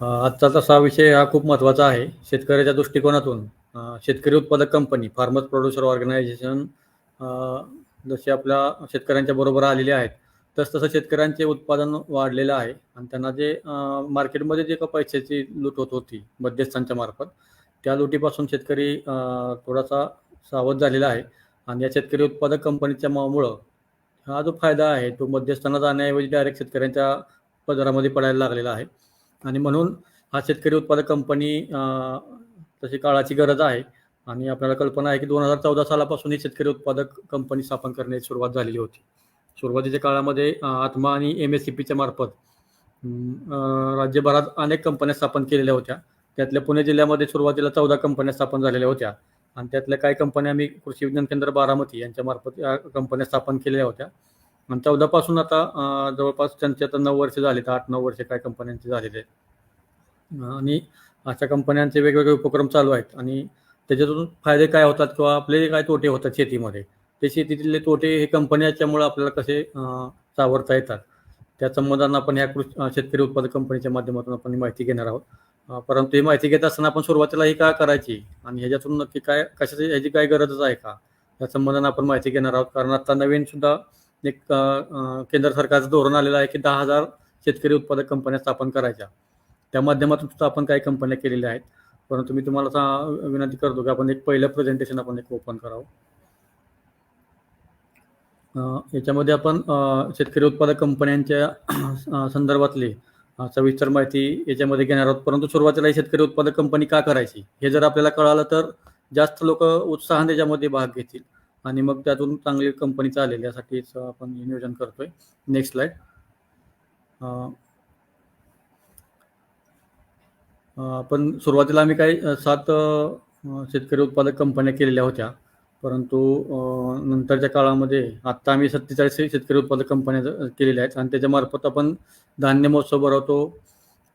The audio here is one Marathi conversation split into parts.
आजचा तसा विषय हा खूप महत्त्वाचा आहे. शेतकऱ्याच्या दृष्टिकोनातून शेतकरी उत्पादक कंपनी, फार्मर्स प्रोड्युसर ऑर्गनायझेशन अ, जसे आपल्या शेतकऱ्यांच्या बरोबर आलेले आहेत, तसतसं शेतकऱ्यांचे उत्पादन वाढलेलं आहे आणि त्यांना जे मार्केटमध्ये जे काही पैशाची लूट होत होती मध्यस्थांच्या मार्फत, त्या लुटीपासून शेतकरी थोडासा सावध झालेला आहे आणि या शेतकरी उत्पादक कंपनीच्या मुळं हा जो फायदा आहे, तो मध्यस्थांना जाण्याऐवजी डायरेक्ट शेतकऱ्यांच्या पदरामध्ये पडायला लागलेला आहे. आणि म्हणून हा शेतकरी उत्पादक कंपनी तशी काळाची गरज आहे आणि आपल्याला कल्पना आहे की 2014 सालापासून ही शेतकरी उत्पादक कंपनी स्थापन करण्याची सुरुवात झालेली होती. सुरुवातीच्या काळामध्ये आत्मा आणि MSCPच्या मार्फत राज्यभरात अनेक कंपन्या स्थापन केलेल्या होत्या. त्यातल्या पुणे जिल्ह्यामध्ये सुरुवातीला 14 कंपन्या स्थापन झालेल्या होत्या आणि त्यातल्या काही कंपन्या आम्ही कृषी विज्ञान केंद्र बारामती यांच्यामार्फत या कंपन्या स्थापन केलेल्या होत्या आणि 14 पासून आता जवळपास त्यांचे आता 9 वर्ष झाले, 8-9 वर्ष काही कंपन्यांचे झालेले आहेत. आणि अशा कंपन्यांचे वेगवेगळे उपक्रम चालू आहेत आणि त्याच्यातून फायदे काय होतात किंवा आपले काय तोटे होतात शेतीमध्ये, ते शेतीतले तोटे हे कंपन्याच्यामुळं आपल्याला कसे सावरता येतात, त्या संबंधानं आपण शेतकरी उत्पादक कंपनीच्या माध्यमातून आपण माहिती घेणार आहोत. परंतु ही माहिती घेत असताना आपण सुरुवातीला ही का करायची आणि ह्याच्यातून नक्की काय कशाची ह्याची काय गरजच आहे का, या संबंधानं आपण माहिती घेणार आहोत. कारण आता नवीन सुद्धा एक केंद्र सरकारचं धोरण आलेलं आहे की 10,000 शेतकरी उत्पादक कंपन्या स्थापन करायच्या. त्या माध्यमातून सुद्धा आपण काही कंपन्या केलेल्या आहेत. परंतु मी तुम्हाला विनंती करतो की आपण एक पहिलं प्रेझेंटेशन आपण एक ओपन करावं. याच्यामध्ये आपण शेतकरी उत्पादक कंपन्यांच्या संदर्भातली सविस्तर माहिती याच्यामध्ये घेणार आहोत. परंतु सुरुवातीला ही शेतकरी उत्पादक कंपनी का करायची हे जर आपल्याला कळालं तर जास्त लोक उत्साहाने त्याच्यामध्ये भाग घेतील आणि मग त्यातून चांगली कंपनी चालेल, यासाठीच आपण नियोजन करतोय. Next slide. पण सुरुवातीला आम्ही काही 7 शेतकरी उत्पादक कंपन्या केलेल्या होत्या. परंतु नंतरच्या काळामध्ये आत्ता आम्ही 47 शेतकरी उत्पादक कंपन्या केलेल्या आहेत आणि त्याच्यामार्फत आपण धान्य महोत्सव भरवतो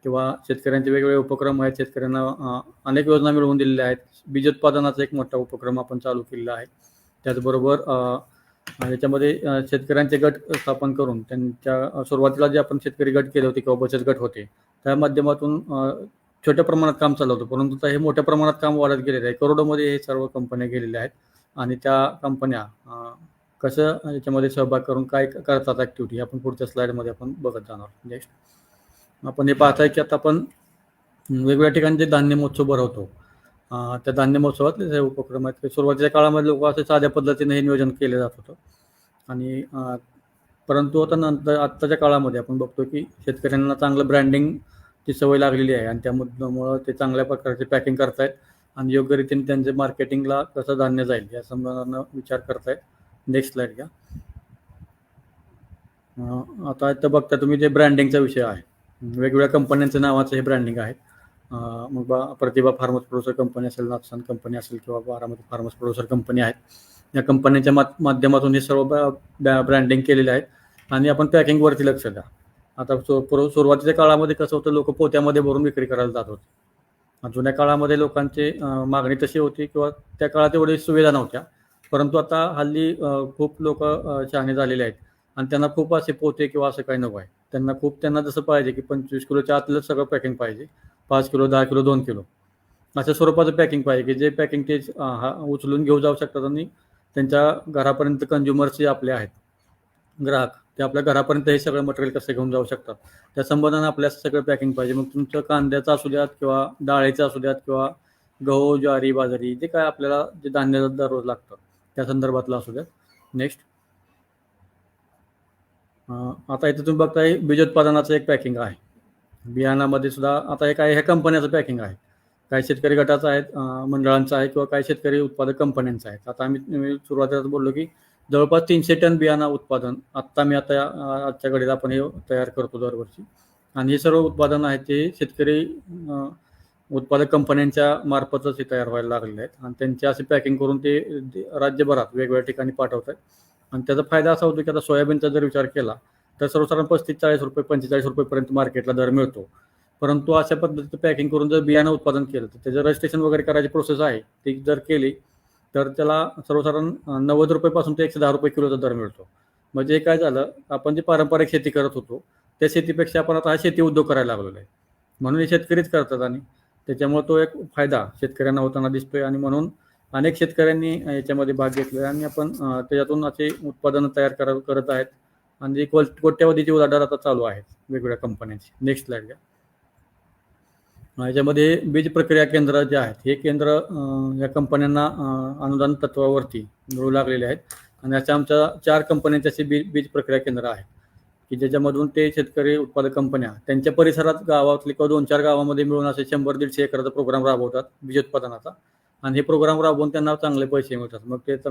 किंवा शेतकऱ्यांचे वेगवेगळे उपक्रम आहेत. शेतकऱ्यांना अनेक योजना मिळवून दिलेल्या आहेत. बीज उत्पादनाचा एक मोठा उपक्रम आपण चालू केलेला आहे. त्याचबरोबर याच्यामध्ये शेतकऱ्यांचे गट स्थापन करून त्यांच्या सुरुवातीला जे आपण शेतकरी गट केले होते किंवा बचत गट होते, त्या माध्यमातून छोट्या प्रमाणात काम चालू होतं. परंतु आता हे मोठ्या प्रमाणात काम वाढत गेलेलं आहे. करोडोमध्ये हे सर्व कंपन्या गेलेल्या आहेत आणि त्या कंपन्या कसं याच्यामध्ये सहभाग करून काय करतात ॲक्टिव्हिटी, आपण पुढच्या स्लाईडमध्ये आपण बघत जाणार. नेक्स्ट आपण हे पाहताय की आता आपण वेगवेगळ्या ठिकाणी जे धान्य महोत्सव भरवतो, त्या धान्य महोत्सवातले जे उपक्रम आहेत, सुरुवातीच्या काळामध्ये लोक असे साध्या पद्धतीने हे नियोजन केलं जात होतं आणि परंतु आता नंतर आत्ताच्या काळामध्ये आपण बघतो की शेतकऱ्यांना चांगलं ब्रँडिंगची सवय लागलेली आहे आणि त्यामुळं ते चांगल्या प्रकारचे पॅकिंग करतायत आणि योग्य रीतीने त्यांचे मार्केटिंगला कसं धान्य जाईल या संबंधानं विचार करतायत. नेक्स्ट स्लाइड घ्या. आता इथं बघता तुम्ही जे ब्रँडिंगचा विषय आहे, वेगवेगळ्या कंपन्यांच्या नावाचं हे ब्रँडिंग आहे. मग प्रतिभा फार्मर्स प्रोड्युसर कंपनी असेल, नाथसन कंपनी असेल किंवा बारामती फार्मर्स प्रोड्युसर कंपनी आहेत, या कंपन्यांच्या माध्यमातून हे सर्व ब्रँडिंग केलेले आहेत आणि आपण पॅकिंगवरती लक्ष द्या. आता सुरुवातीच्या काळामध्ये कसं होतं, लोक पोत्यामध्ये भरून विक्री करायला जात होते. जुन्या काळामध्ये लोकांची मागणी तशी होती किंवा त्या काळात एवढी सुविधा नव्हत्या. परंतु आता हल्ली खूप लोक शहाणे झालेले आहेत आणि त्यांना खूप असे पोते किंवा असं काही नको आहे. त्यांना जसं पाहिजे की 25 किलोच्या आतलं सगळं पॅकिंग पाहिजे. 5 किलो, 10 किलो, 2 किलो अशा स्वरूपाचं पॅकिंग पाहिजे की जे पॅकिंग ते उचलून घेऊ जाऊ शकतात आणि त्यांच्या घरापर्यंत कन्झ्युमर्स जे आपले आहेत, ग्राहक, ते आपल्या घरापर्यंत हे सगळं मटेरियल कसं घेऊन जाऊ शकतात, त्या संबंधानं आपल्याला सगळं पॅकिंग पाहिजे. मग तुमचं कांद्याचं असू द्यात किंवा डाळीचं असू द्यात किंवा गहू, ज्वारी, बाजरी, जे काय आपल्याला जे धान्य दररोज लागतं त्या संदर्भातलं असू द्यात. नेक्स्ट. आता इथे तुम्ही बघताय बीजोत्पादनाचं एक पॅकिंग आहे. बियाणामध्ये सुद्धा आता हे काय ह्या कंपन्याचं पॅकिंग आहे. काही शेतकरी गटाचं आहे, मंडळांचं आहे किंवा काही शेतकरी उत्पादक कंपन्यांचं आहे. आता मी सुरुवातीला बोललो की जवळपास 300 टन बियाणं उत्पादन आजच्या घडीला आपण हे तयार करतो दरवर्षी आणि हे सर्व उत्पादन आहे ते शेतकरी उत्पादक कंपन्यांच्या मार्फतच हे तयार व्हायला लागलेले आहेत आणि त्यांचे असे पॅकिंग करून ते राज्यभरात वेगवेगळ्या ठिकाणी पाठवत आहेत. आणि त्याचा फायदा असा होतो की आता सोयाबीनचा जर विचार केला तर सर्वसाधारण 35-40 रुपये, 45 रुपयेपर्यंत मार्केटला दर मिळतो. परंतु अशा पद्धतीचं पॅकिंग करून जर बियाणं उत्पादन केलं तर त्याचं रजिस्ट्रेशन वगैरे करायची प्रोसेस आहे, ती जर केली तर त्याला सर्वसाधारण 90 रुपयेपासून ते 110 रुपये किलोचा दर मिळतो. म्हणजे काय झालं, आपण जी पारंपरिक शेती करत होतो त्या शेतीपेक्षा आपण आता हा शेती उद्योग करायला लागलेलो आहे म्हणून हे शेतकरीच करतात आणि त्याच्यामुळे तो एक फायदा शेतकऱ्यांना होताना दिसतोय आणि म्हणून अनेक शेतकऱ्यांनी याच्यामध्ये भाग घेतला आणि आपण त्याच्यातून असे उत्पादनं तयार करत आहेत आणि कोट्यावधीची उलाढाल आता चालू आहेत वेगवेगळ्या कंपन्यांची. नेक्स्ट स्लाइड घ्या. याच्यामध्ये बीज प्रक्रिया केंद्र जे आहेत हे केंद्र या कंपन्यांना अनुदान तत्वावरती मिळू लागलेले आहेत आणि अशा आमच्या 4 कंपन्यांचे असे बीज प्रक्रिया केंद्र आहेत की ज्याच्यामधून ते शेतकरी उत्पादक कंपन्या त्यांच्या परिसरात गावातले किंवा 2-4 गावामध्ये मिळून असे 100-150 एकराचा प्रोग्राम राबवतात बीज उत्पादनाचा आणि हे प्रोग्राम राबवून त्यांना चांगले पैसे मिळतात. मग ते तर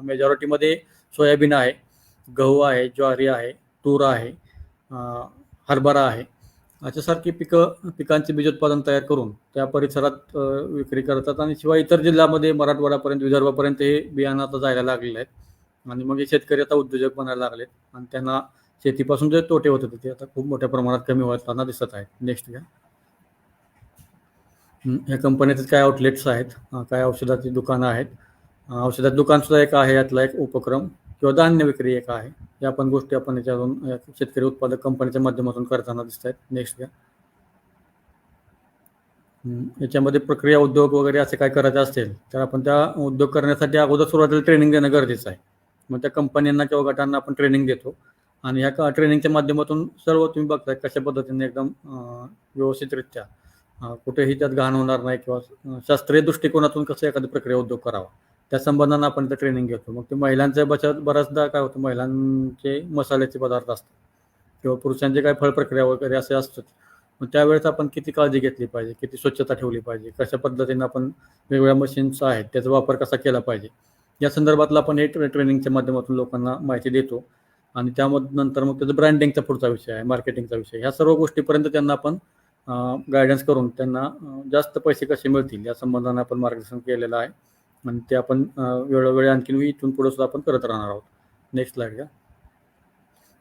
मेजॉरिटीमध्ये सोयाबीन आहे, गहू आहे, ज्वारी आहे, तूर आहे, हरभरा आहे, अशासारखी पिकांचे बीज उत्पादन तयार करून त्या परिसरात विक्री करतात आणि शिवाय इतर जिल्ह्यामध्ये मराठवाड्यापर्यंत विदर्भापर्यंत हे बियाणं आता जायला लागलेलं आहेत आणि मग हे शेतकरी आता उद्योजक बनायला लागलेत आणि त्यांना शेतीपासून जे तोटे होत होते ते आता खूप मोठ्या प्रमाणात कमी होताना दिसत आहेत. नेक्स्ट घ्या. ह्या कंपन्याचे काय आउटलेट्स आहेत, काय औषधाची दुकानं आहेत. औषधाचं दुकान सुद्धा एक आहे यातला एक उपक्रम किंवा धान्य विक्री एक आहे. या पण गोष्टी आपण याच्यातून शेतकरी उत्पादक कंपनीच्या माध्यमातून करताना दिसत आहेत. नेक्स्ट घ्या. याच्यामध्ये प्रक्रिया उद्योग वगैरे असे काय करायचे असेल तर आपण त्या उद्योग करण्यासाठी अगोदर सुरुवातीला ट्रेनिंग देणं गरजेचं आहे. मग त्या कंपन्यांना किंवा गटांना आपण ट्रेनिंग देतो आणि ह्या ट्रेनिंगच्या माध्यमातून सर्व तुम्ही बघताय कशा पद्धतीने एकदम व्यवस्थितरित्या कुठेही त्यात घाण होणार नाही किंवा शास्त्रीय दृष्टिकोनातून कसं एखादी प्रक्रिया उद्योग करावा त्या संबंधानं आपण ते ट्रेनिंग घेतो. मग ते महिलांच्या बऱ्याचदा काय होतं, महिलांचे मसाल्याचे पदार्थ असतात किंवा पुरुषांचे काय फळ प्रक्रिया वगैरे असे असतात. मग त्यावेळेस आपण किती काळजी घेतली पाहिजे, किती स्वच्छता ठेवली पाहिजे, कशा पद्धतीनं आपण वेगवेगळ्या मशीन्स आहेत त्याचा वापर कसा केला पाहिजे या संदर्भातला आपण हे ट्रेनिंगच्या माध्यमातून लोकांना माहिती देतो आणि त्यामध्ये नंतर मग त्याचं ब्रँडिंगचा पुढचा विषय आहे, मार्केटिंगचा विषय, ह्या सर्व गोष्टीपर्यंत त्यांना आपण गायडन्स करून त्यांना जास्त पैसे कसे मिळतील या संबंधाने आपण मार्गदर्शन केलेलं आहे आणि ते आपण वेळोवेळी आणखीन इथून पुढे सुद्धा आपण करत राहणार आहोत. नेक्स्ट स्लाइड घ्या.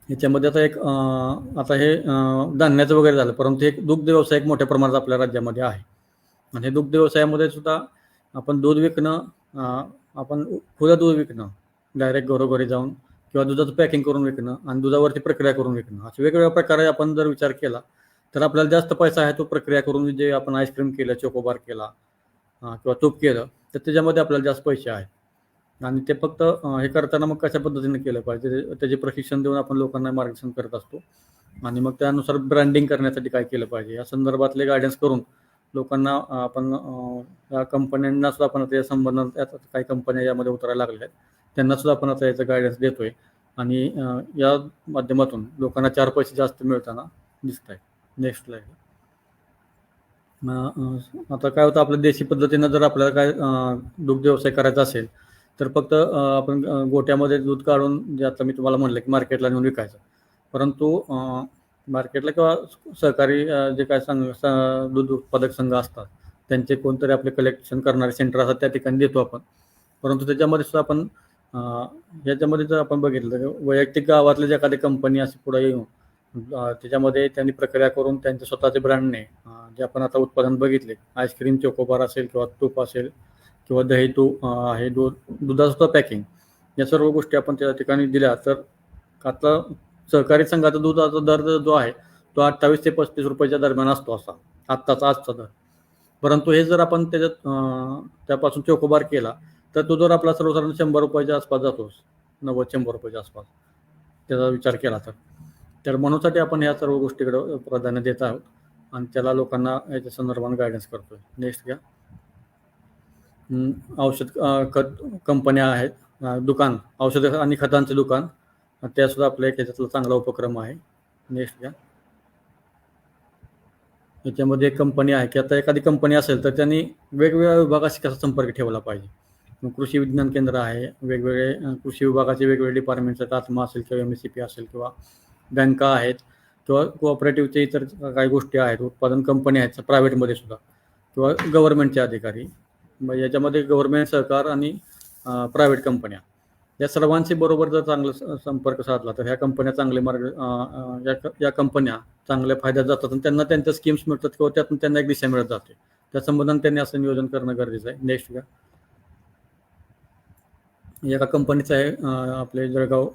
याच्यामध्ये आता एक आता हे धान्याचं वगैरे झालं, परंतु एक दुग्ध व्यवसाय एक मोठ्या प्रमाणात आपल्या राज्यामध्ये आहे आणि हे दुग्ध व्यवसायामध्ये सुद्धा आपण दूध विकणं, आपण खुलं दूध विकणं, डायरेक्ट घरोघरी जाऊन किंवा दुधाचं पॅकिंग करून विकणं आणि दुधावरती प्रक्रिया करून विकणं, अशा वेगवेगळ्या प्रकारे आपण जर विचार केला तर आपल्याला जास्त पैसा आहे तो प्रक्रिया करून जे आपण आईस्क्रीम केलं, चोकोबार केला किंवा तूप केलं तर त्याच्यामध्ये आपल्याला जास्त पैसे आहेत आणि ते फक्त हे करताना मग कशा पद्धतीने केलं पाहिजे त्याचे प्रशिक्षण देऊन आपण लोकांना मार्गदर्शन करत असतो आणि मग त्यानुसार ब्रँडिंग करण्यासाठी काय केलं पाहिजे या संदर्भातले गायडन्स करून लोकांना आपण या कंपन्यांना सुद्धा आपण आता या संबंधात काही कंपन्या यामध्ये उतरायला लागल्या आहेत त्यांना सुद्धा आपण आता याचं गायडन्स देतोय आणि या माध्यमातून लोकांना 4 पैसे जास्त मिळताना दिसत आहे. Next slide. आता काय होतं, आपल्या देशी पद्धतीनं जर आपल्याला काय दुग्ध व्यवसाय करायचा असेल तर फक्त आपण गोट्यामध्ये दूध काढून जे आता मी तुम्हाला म्हणलं की मार्केटला नेऊन विकायचं, परंतु मार्केटला किंवा सहकारी जे काय दूध उत्पादक संघ असतात त्यांचे कोणतरी आपले कलेक्शन करणारे सेंटर असतात त्या ठिकाणी देतो आपण. परंतु त्याच्यामध्ये सुद्धा आपण याच्यामध्ये जर आपण बघितलं तर वैयक्तिक गावातले जे एखादी कंपनी अशी पुढे येऊन त्याच्यामध्ये त्यांनी प्रक्रिया करून त्यांच्या स्वतःचे ब्रँडने जे आपण आता उत्पादन बघितले, आईस्क्रीम, चोकोबार असेल किंवा तूप असेल किंवा दही तूप आहे, दुधाचं सुद्धा पॅकिंग, या सर्व गोष्टी आपण त्या ठिकाणी दिल्या तर आता सहकारी संघाचा दुधाचा दर जो आहे तो 28 ते 35 रुपयाच्या दरम्यान असतो असा आजचा दर. परंतु हे जर आपण त्याच्यात त्यापासून चोकोबार केला तर तो दर आपला सर्वसाधारण 100 रुपयाच्या आसपास जातो, 90-100 रुपयाच्या आसपास त्याचा विचार केला तर म्हणूनसाठी आपण ह्या सर्व गोष्टीकडे प्राधान्य देत आहोत आणि त्याला लोकांना याच्या संदर्भाने गायडन्स करतोय. नेक्स्ट घ्या. औषध खत कंपन्या आहेत, दुकान औषध आणि खतांचे दुकान, त्या सुद्धा आपल्या याच्यातला चांगला उपक्रम आहे. नेक्स्ट घ्या. याच्यामध्ये एक कंपनी आहे की आता एखादी कंपनी असेल तर त्यांनी वेगवेगळ्या विभागाशी कसा संपर्क ठेवला पाहिजे. कृषी विज्ञान केंद्र आहे, वेगवेगळे कृषी विभागाचे वेगवेगळे डिपार्टमेंट्स आहेत, आत्मा असेल किंवा MSCP असेल किंवा बँका आहेत किंवा कोऑपरेटिव्हचे इतर काही गोष्टी आहेत, उत्पादन कंपनी आहेत प्रायव्हेटमध्ये सुद्धा किंवा गव्हर्नमेंटचे अधिकारी, मग याच्यामध्ये गव्हर्नमेंट, सहकार आणि प्रायव्हेट कंपन्या, या सर्वांशी बरोबर जर चांगला संपर्क साधला तर ह्या कंपन्या चांगले या कंपन्या चांगल्या फायद्यात जातात आणि त्यांना त्यांच्या स्कीम्स मिळतात किंवा त्यातून त्यांना एक दिशा मिळत जाते. त्या संबंधाने त्यांनी असं नियोजन करणं गरजेचं आहे. नेक्स्ट घ्या. एका कंपनीचं आहे आपले जळगाव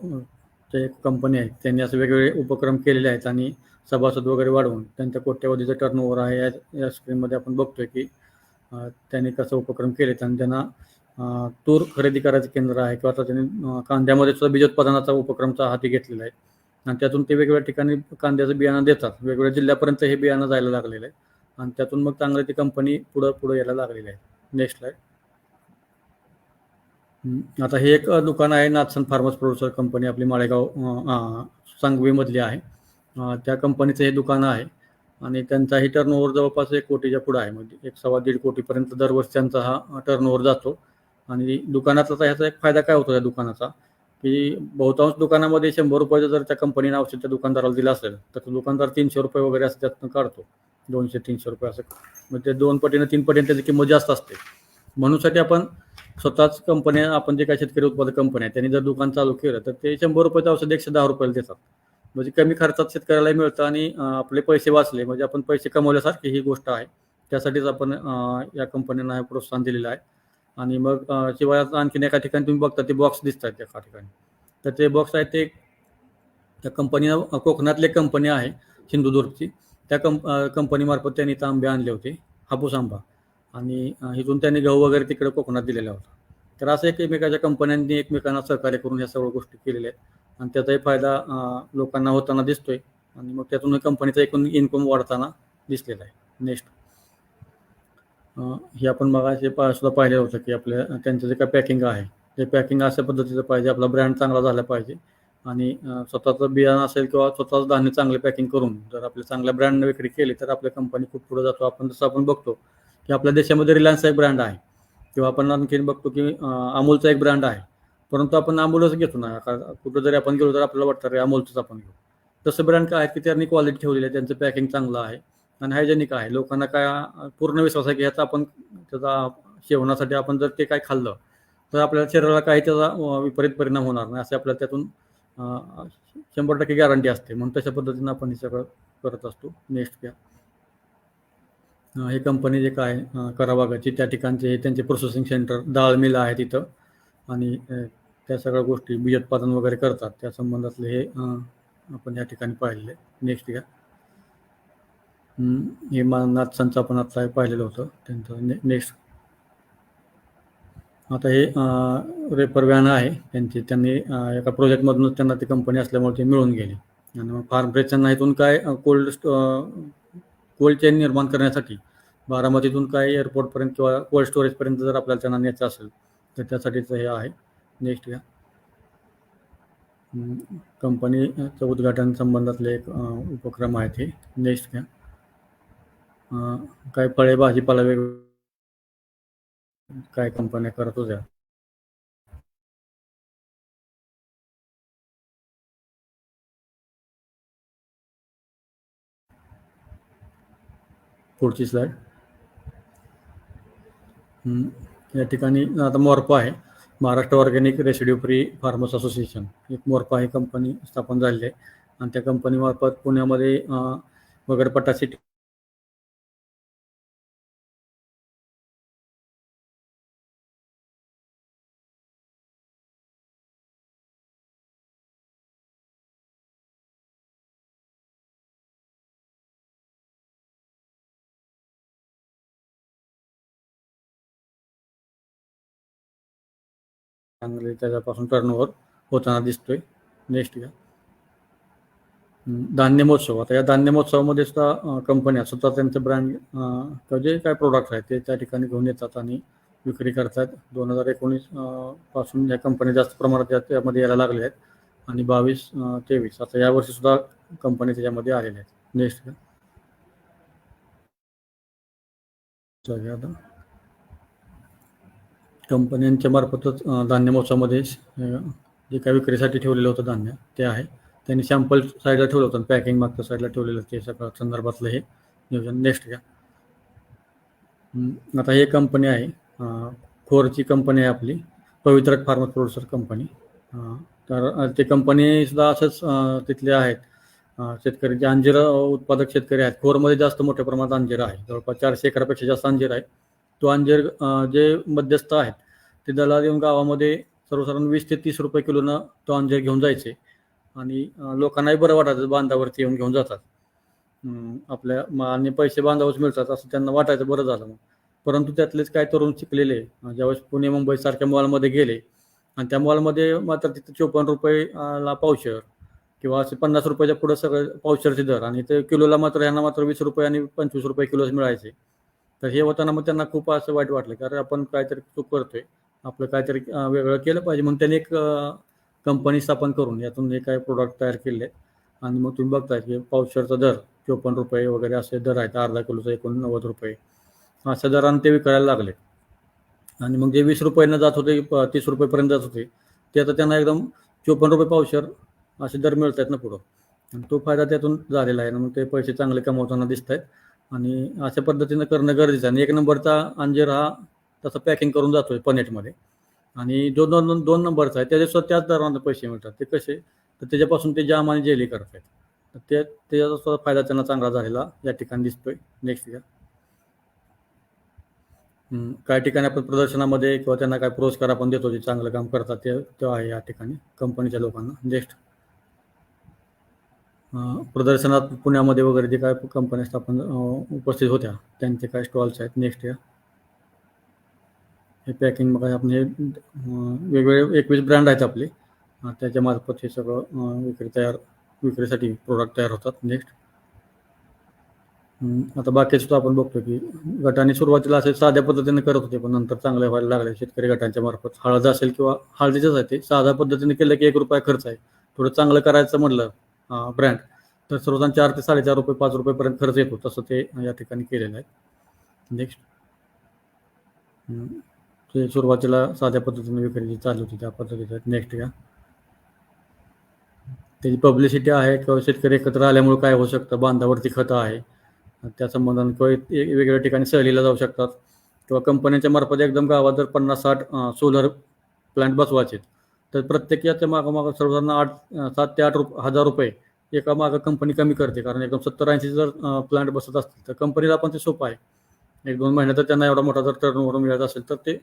एक कंपनी आहे, त्यांनी असे वेगवेगळे उपक्रम केलेले आहेत आणि सभासद वगैरे वाढवून त्यांच्या कोट्यवधीचं टर्नओव्हर आहे या स्क्रीनमध्ये आपण बघतोय की त्यांनी कसं उपक्रम केले. आणि त्यांना तूर खरेदी करायचं केंद्र आहे किंवा आता त्यांनी कांद्यामध्ये सुद्धा बीजोत्पादनाचा उपक्रमचा हाती घेतलेला आहे. आणि त्यातून ते वेगवेगळ्या ठिकाणी कांद्याचं बियाणं देतात. वेगवेगळ्या जिल्ह्यापर्यंत हे बियाणं जायला लागलेलं आहे आणि त्यातून मग चांगली ती कंपनी पुढं यायला लागलेली आहे. Next slide. आता हे एक दुकान आहे नाथसन फार्मर्स प्रोड्युसर कंपनी, आपली माळेगाव सांगवीमधली आहे. त्या कंपनीचं हे दुकान आहे आणि त्यांचाही टर्नओव्हर जवळपास 1 कोटीच्या पुढं आहे. म्हणजे 1.25 कोटीपर्यंत दरवर्षी त्यांचा हा टर्नओव्हर जातो. आणि दुकानाचा ह्याचा एक फायदा काय होतो या दुकानाचा, की बहुतांश दुकानामध्ये 100 रुपयाचं जर त्या कंपनीनं औषध त्या दुकानदाराला दिलं असेल तर तो दुकानदार 300 रुपये वगैरे असं त्यातनं काढतो. 200-300 रुपये असं. म्हणजे 2 पटीनं 3 पटीनं त्याची किंमत जास्त असते. म्हणूनसाठी आपण स्वतःच कंपन्या, आपण जे काही शेतकरी उत्पादक कंपन्या आहेत त्यांनी जर दुकान चालू केलं तर ते 100 रुपयाचं औषध 110 रुपयाला देतात. म्हणजे कमी खर्चात शेतकऱ्यालाही मिळतं आणि आपले पैसे वाचले म्हणजे आपण पैसे कमवल्यासारखी ही गोष्ट आहे. त्यासाठीच आपण या कंपन्यांना हे प्रोत्साहन दिलेलं आहे. आणि मग शिवाय आणखीन एका ठिकाणी तुम्ही बघता ते बॉक्स दिसत आहेत एका ठिकाणी, तर ते बॉक्स आहेत ते त्या कंपनीनं, कोकणातली एक कंपनी आहे सिंधुदुर्गची, त्या कंपनीमार्फत त्यांनी इथं आंबे आणले होते, हापूस आंबा. आणि इथून त्यांनी गहू वगैरे तिकडे कोकणात दिलेला होता. तर असं एकमेकाच्या कंपन्यांनी एकमेकांना सहकार्य करून ह्या सर्व गोष्टी केलेल्या आहेत आणि त्याचाही फायदा लोकांना होताना दिसतोय. आणि मग त्यातून कंपनीचा एकूण इन्कम वाढताना दिसलेला आहे. नेक्स्ट. हे आपण मगाशी सुद्धा पाहिलं होतं की आपल्या त्यांचं जे काय पॅकिंग आहे ते पॅकिंग अशा पद्धतीचं पाहिजे, आपला ब्रँड चांगला झाला पाहिजे. आणि स्वतःचं बियाणं असेल किंवा स्वतःच धान्य चांगले पॅकिंग करून जर आपल्या चांगल्या ब्रँडने विक्री केली तर आपल्या कंपनी खूप पुढे जातो. जसं आपण बघतो की आपल्या देशामध्ये रिलायन्सचा एक ब्रँड आहे किंवा आपण आणखीन बघतो की अमूलचा एक ब्रँड आहे, परंतु आपण अमूलच घेतो ना. कुठं जरी आपण गेलो तर आपल्याला वाटतं रे अमूलचंच आपण घेऊ. तसं ब्रँड काय आहे की त्यांनी क्वालिटी ठेवलेली आहे, त्यांचं पॅकिंग चांगलं आहे आणि हायजेनिक आहे. लोकांना काय पूर्ण विश्वास आहे की ह्याचा आपण त्याचा सेवनासाठी आपण जर ते काय खाल्लं तर आपल्या शरीराला काही त्याचा विपरीत परिणाम होणार नाही, असे आपल्याला त्यातून 100% गॅरंटी असते. म्हणून तशा पद्धतीनं आपण हे सगळं करत असतो. नेक्स्ट घ्या. हे कंपनी जे काय करावागाची त्या ठिकाणचे हे त्यांचे प्रोसेसिंग सेंटर, डाळ मिल आहे तिथं आणि त्या सगळ्या गोष्टी बीजोत्पादन वगैरे करतात त्या संबंधातले हे आपण या ठिकाणी पाहिलेले. नेक्स्ट घ्या. हे नाथसनचं आपण आता पाहिलेलं होतं त्यांचं. नेक्स्ट. आता हे रेपर व्हॅन आहे त्यांनी एका प्रोजेक्टमधूनच त्यांना ती कंपनी असल्यामुळे ते मिळून गेली. आणि मग फार्म फ्रेशच्या इथून काय कोल्ड चेन निर्माण करण्यासाठी बारामतीतून काय एअरपोर्टपर्यंत किंवा कोल्ड स्टोरेजपर्यंत जर आपल्याला त्यांना न्यायचं असेल तर त्यासाठीचं हे आहे. नेक्स्ट घ्या. कंपनीचं उद्घाटन संबंधातले एक उपक्रम आहेत हे. नेक्स्ट घ्या. काय फळे भाजीपाला वेगवेगळे काय कंपन्या करत होत्या. पुढची स्लाइड. या ठिकाणी आता मोर्पा आहे, Maharashtra organic residue free farmers association, एक मोर्पा ही कंपनी स्थापन झालेली आहे आणि त्या कंपनीमार्फत पुण्यामध्ये वगरपट्टा सिटी चांगले त्याच्यापासून टर्नओव्हर होताना दिसतोय. नेक्स्ट घ्या. धान्य महोत्सव. आता या धान्य महोत्सवामध्ये सुद्धा कंपन्या स्वतः त्यांचं ब्रँड जे काय प्रोडक्ट आहेत ते त्या ठिकाणी घेऊन येतात आणि विक्री करतात. 2019 पासून या कंपन्या जास्त प्रमाणात त्यामध्ये यायला लागल्या आहेत आणि 22-23 आता यावर्षी सुद्धा कंपनी त्याच्यामध्ये आलेल्या आहेत. नेक्स्ट घ्या. आता कंपन्यांच्या मार्फतच धान्य महोत्सवामध्ये जे काही विक्रीसाठी ठेवलेलं होतं धान्य ते आहे. त्यांनी सॅम्पल साईडला ठेवलं होतं, पॅकिंग मागच्या साईडला ठेवलेलं ते सगळं संदर्भातलं हे नियोजन. नेक्स्ट घ्या. आता ही कंपनी आहे, खोरची कंपनी आहे आपली, पवित्रक फार्मर प्रोड्युसर कंपनी. तर ते कंपनीसुद्धा असंच तिथले आहेत शेतकरी, जे अंजीर उत्पादक शेतकरी आहेत. खोरमध्ये जास्त मोठ्या प्रमाणात अंजीर आहे, जवळपास 400 एकरापेक्षा जास्त अंजीर आहे. तो अंजीर जे मध्यस्थ आहेत ते दलाल येऊन गावामध्ये सर्वसाधारण 20 ते 30 रुपये किलोनं तो अंजीर घेऊन जायचे आणि लोकांनाही बरं वाटायचं, बांधावरती येऊन घेऊन जातात. आपल्या आणि पैसे बांधावच मिळतात असं त्यांना वाटायचं, बरं झालं मग. परंतु त्यातलेच काही तरुण शिकलेले ज्यावेळेस पुणे मुंबईसारख्या मॉलमध्ये गेले आणि त्या मॉलमध्ये मात्र तिथे 54 रुपये ला पावशेर किंवा असे 50 रुपयाच्या पुढे सगळं पावशेरचे दर, आणि ते किलोला मात्र ह्यांना मात्र 20 रुपये आणि 25 रुपये किलोच मिळायचे. तर हे होताना मग त्यांना खूप असं वाईट वाटलं, कारण आपण काहीतरी चूक करतोय, आपलं काहीतरी वेगळं केलं पाहिजे. मग त्यांनी एक कंपनी स्थापन करून यातून हे काही प्रोडक्ट तयार केले आणि मग तुम्ही बघताय की पावशेरचा दर 54 रुपये वगैरे असे दर आहेत, अर्धा किलोचा 89 रुपये अशा दराने ते विकायला लागले. आणि मग जे 20 रुपयांना जात होते 30 रुपयेपर्यंत जात होते, ते आता त्यांना एकदम 54 रुपये पावशेर असे दर मिळत आहेत ना पुढं, आणि तो फायदा त्यातून झालेला आहे ना. मग ते पैसे चांगले कमवताना दिसत आहेत आणि अशा पद्धतीनं करणं गरजेचं आहे. आणि 1 नंबरचा अंजीर हा तसं पॅकिंग करून जातोय पनेटमध्ये, आणि जो 2 नंबरचा आहे त्याच्यासुद्धा त्याच दराने पैसे मिळतात. ते कसे, तर त्याच्यापासून ते जाम आणि जेली करत आहेत. तर त्याचा सुद्धा फायदा त्यांना चांगला झालेला या ठिकाणी दिसतोय. नेक्स्ट घ्या. काही ठिकाणी आपण प्रदर्शनामध्ये किंवा त्यांना काय पुरस्कार आपण देतो, जे चांगलं काम करतात ते आहे या ठिकाणी कंपनीच्या लोकांना. नेक्स्ट, प्रदर्शनात पुण्यामध्ये वगैरे जे काय कंपन्या स्थापन उपस्थित होत्या त्यांचे काय स्टॉल्स आहेत. नेक्स्ट या हे पॅकिंग बघा, आपण हे वेगवेगळे 21 ब्रँड आहेत आपले, त्याच्यामार्फत हे सगळं विक्रीसाठी प्रोडक्ट तयार होतात. नेक्स्ट, आता बाकी सुद्धा आपण बघतो की गटाने सुरुवातीला असे साध्या पद्धतीने करत होते, पण नंतर चांगले व्हायला लागले शेतकरी गटांच्या मार्फत. हळद असेल किंवा हळदीचंच आहे, ते साध्या पद्धतीने केलं की 1 रुपया खर्च आहे. थोडं चांगलं करायचं म्हटलं ब्रँड, तर सर्वसाधारण 4 ते 4.5 रुपये 5 रुपयेपर्यंत खर्च येतो. तसं ते या ठिकाणी केलेलं आहे. नेक्स्ट, ते सुरुवातीला साध्या पद्धतीने विक्री चालू होती त्या पद्धतीचं. नेक्स्ट घ्या. त्याची पब्लिसिटी आहे किंवा शेतकरी एकत्र आल्यामुळे काय होऊ शकतं, बांधावरती खतं आहे त्या संबंधाने किंवा वेगवेगळ्या ठिकाणी सहलीला जाऊ शकतात, किंवा कंपन्यांच्या मार्फत एकदम गावात जर 50-60 सोलर प्लांट बसवायचे, तर प्रत्येक याच्या मागं सर्वसाधारण 7 ते 8 हजार रुपये एका मागं कंपनी कमी करते. कारण एकदम 70-80 जर प्लांट बसत असतील तर कंपनीला पण ते सोपं आहे. 1-2 महिन्यात तर त्यांना एवढा मोठा जर टर्नओव्हर मिळत असेल तर ते